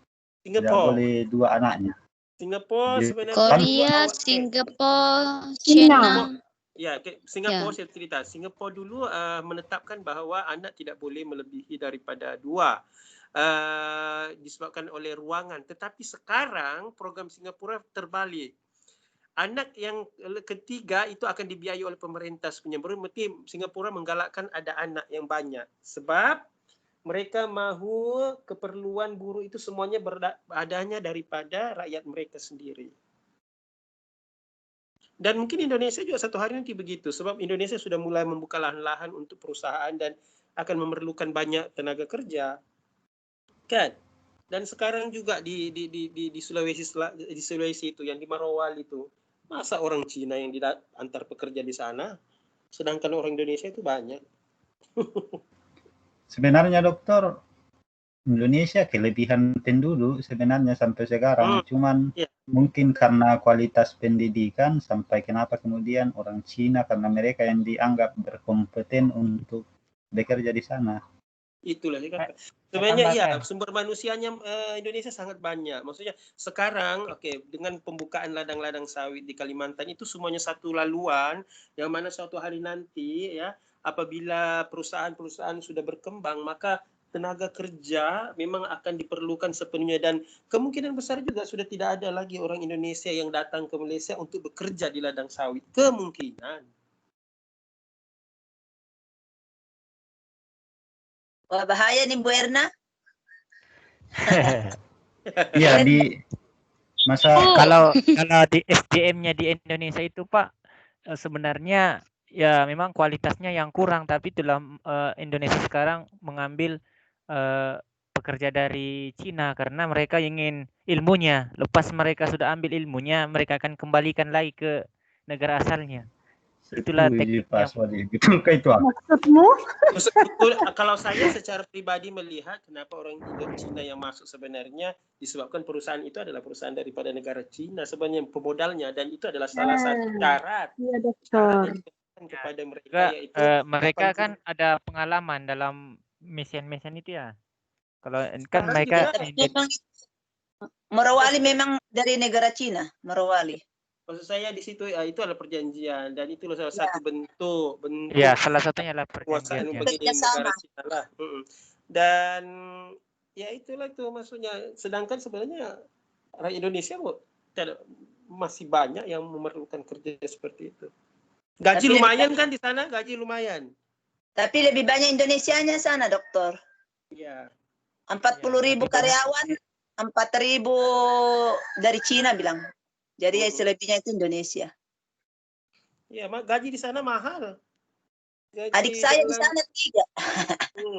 tidak boleh 2 anaknya. Singapura sebenarnya. Korea, Singapura, China. Ya, Singapura saya cerita. Singapura dulu menetapkan bahawa anak tidak boleh melebihi daripada 2 disebabkan oleh ruangan. Tetapi sekarang program Singapura terbalik. Anak yang ketiga itu akan dibiayai oleh pemerintah sebenarnya. Berarti Singapura menggalakkan ada anak yang banyak. Sebab mereka mahu keperluan buruh itu semuanya adanya daripada rakyat mereka sendiri. Dan mungkin Indonesia juga satu hari nanti begitu. Sebab Indonesia sudah mulai membuka lahan-lahan untuk perusahaan dan akan memerlukan banyak tenaga kerja. Kan? Dan sekarang juga di Sulawesi itu, yang di Marowal itu. Masa orang Cina yang antar pekerja di sana, sedangkan orang Indonesia itu banyak. Sebenarnya dokter, Indonesia kelebihan penduduk sebenarnya sampai sekarang, cuman mungkin karena kualitas pendidikan sampai kenapa kemudian orang Cina karena mereka yang dianggap berkompeten untuk bekerja di sana. Itulah sebenarnya ya, sumber manusianya Indonesia sangat banyak. Maksudnya sekarang dengan pembukaan ladang-ladang sawit di Kalimantan itu semuanya satu laluan yang mana suatu hari nanti ya apabila perusahaan-perusahaan sudah berkembang maka tenaga kerja memang akan diperlukan sepenuhnya, dan kemungkinan besar juga sudah tidak ada lagi orang Indonesia yang datang ke Malaysia untuk bekerja di ladang sawit. Kemungkinan. Wah, bahaya nih Bu Erna. Iya, di masa Kalau di SDM-nya di Indonesia itu Pak, sebenarnya ya memang kualitasnya yang kurang, tapi dalam Indonesia sekarang mengambil pekerja dari Cina karena mereka ingin ilmunya. Lepas mereka sudah ambil ilmunya, mereka akan kembalikan lagi ke negara asalnya. Itulah teknik Pak yang Swadi. Betulkah itu? Maksudmu? Kalau saya secara pribadi melihat kenapa orang Cina yang masuk sebenarnya disebabkan perusahaan itu adalah perusahaan daripada negara Cina sebenarnya pemodalnya, dan itu adalah salah satu syarat. Iya, dokter. Kepada mereka juga, yaitu mereka kan ada pengalaman dalam mission itu ya. Kalau kan sekarang mereka juga Memang Morowali memang dari negara Cina, Morowali. maksud saya di situ itu adalah perjanjian, dan itu salah satu bentuk ya salah satunya adalah penguasaan perjanjian. bagi negara Cina lah. Dan ya itulah itu maksudnya. Sedangkan sebenarnya rakyat Indonesia masih banyak yang memerlukan kerja seperti itu. Gaji Tapi lumayan kan di sana, gaji lumayan. Tapi lebih banyak Indonesianya sana, dokter. Iya. 40.000 karyawan, 4.000 dari Cina bilang. Jadi selebihnya itu Indonesia. Iya, gaji di sana mahal. Gaji Adik saya di sana 3.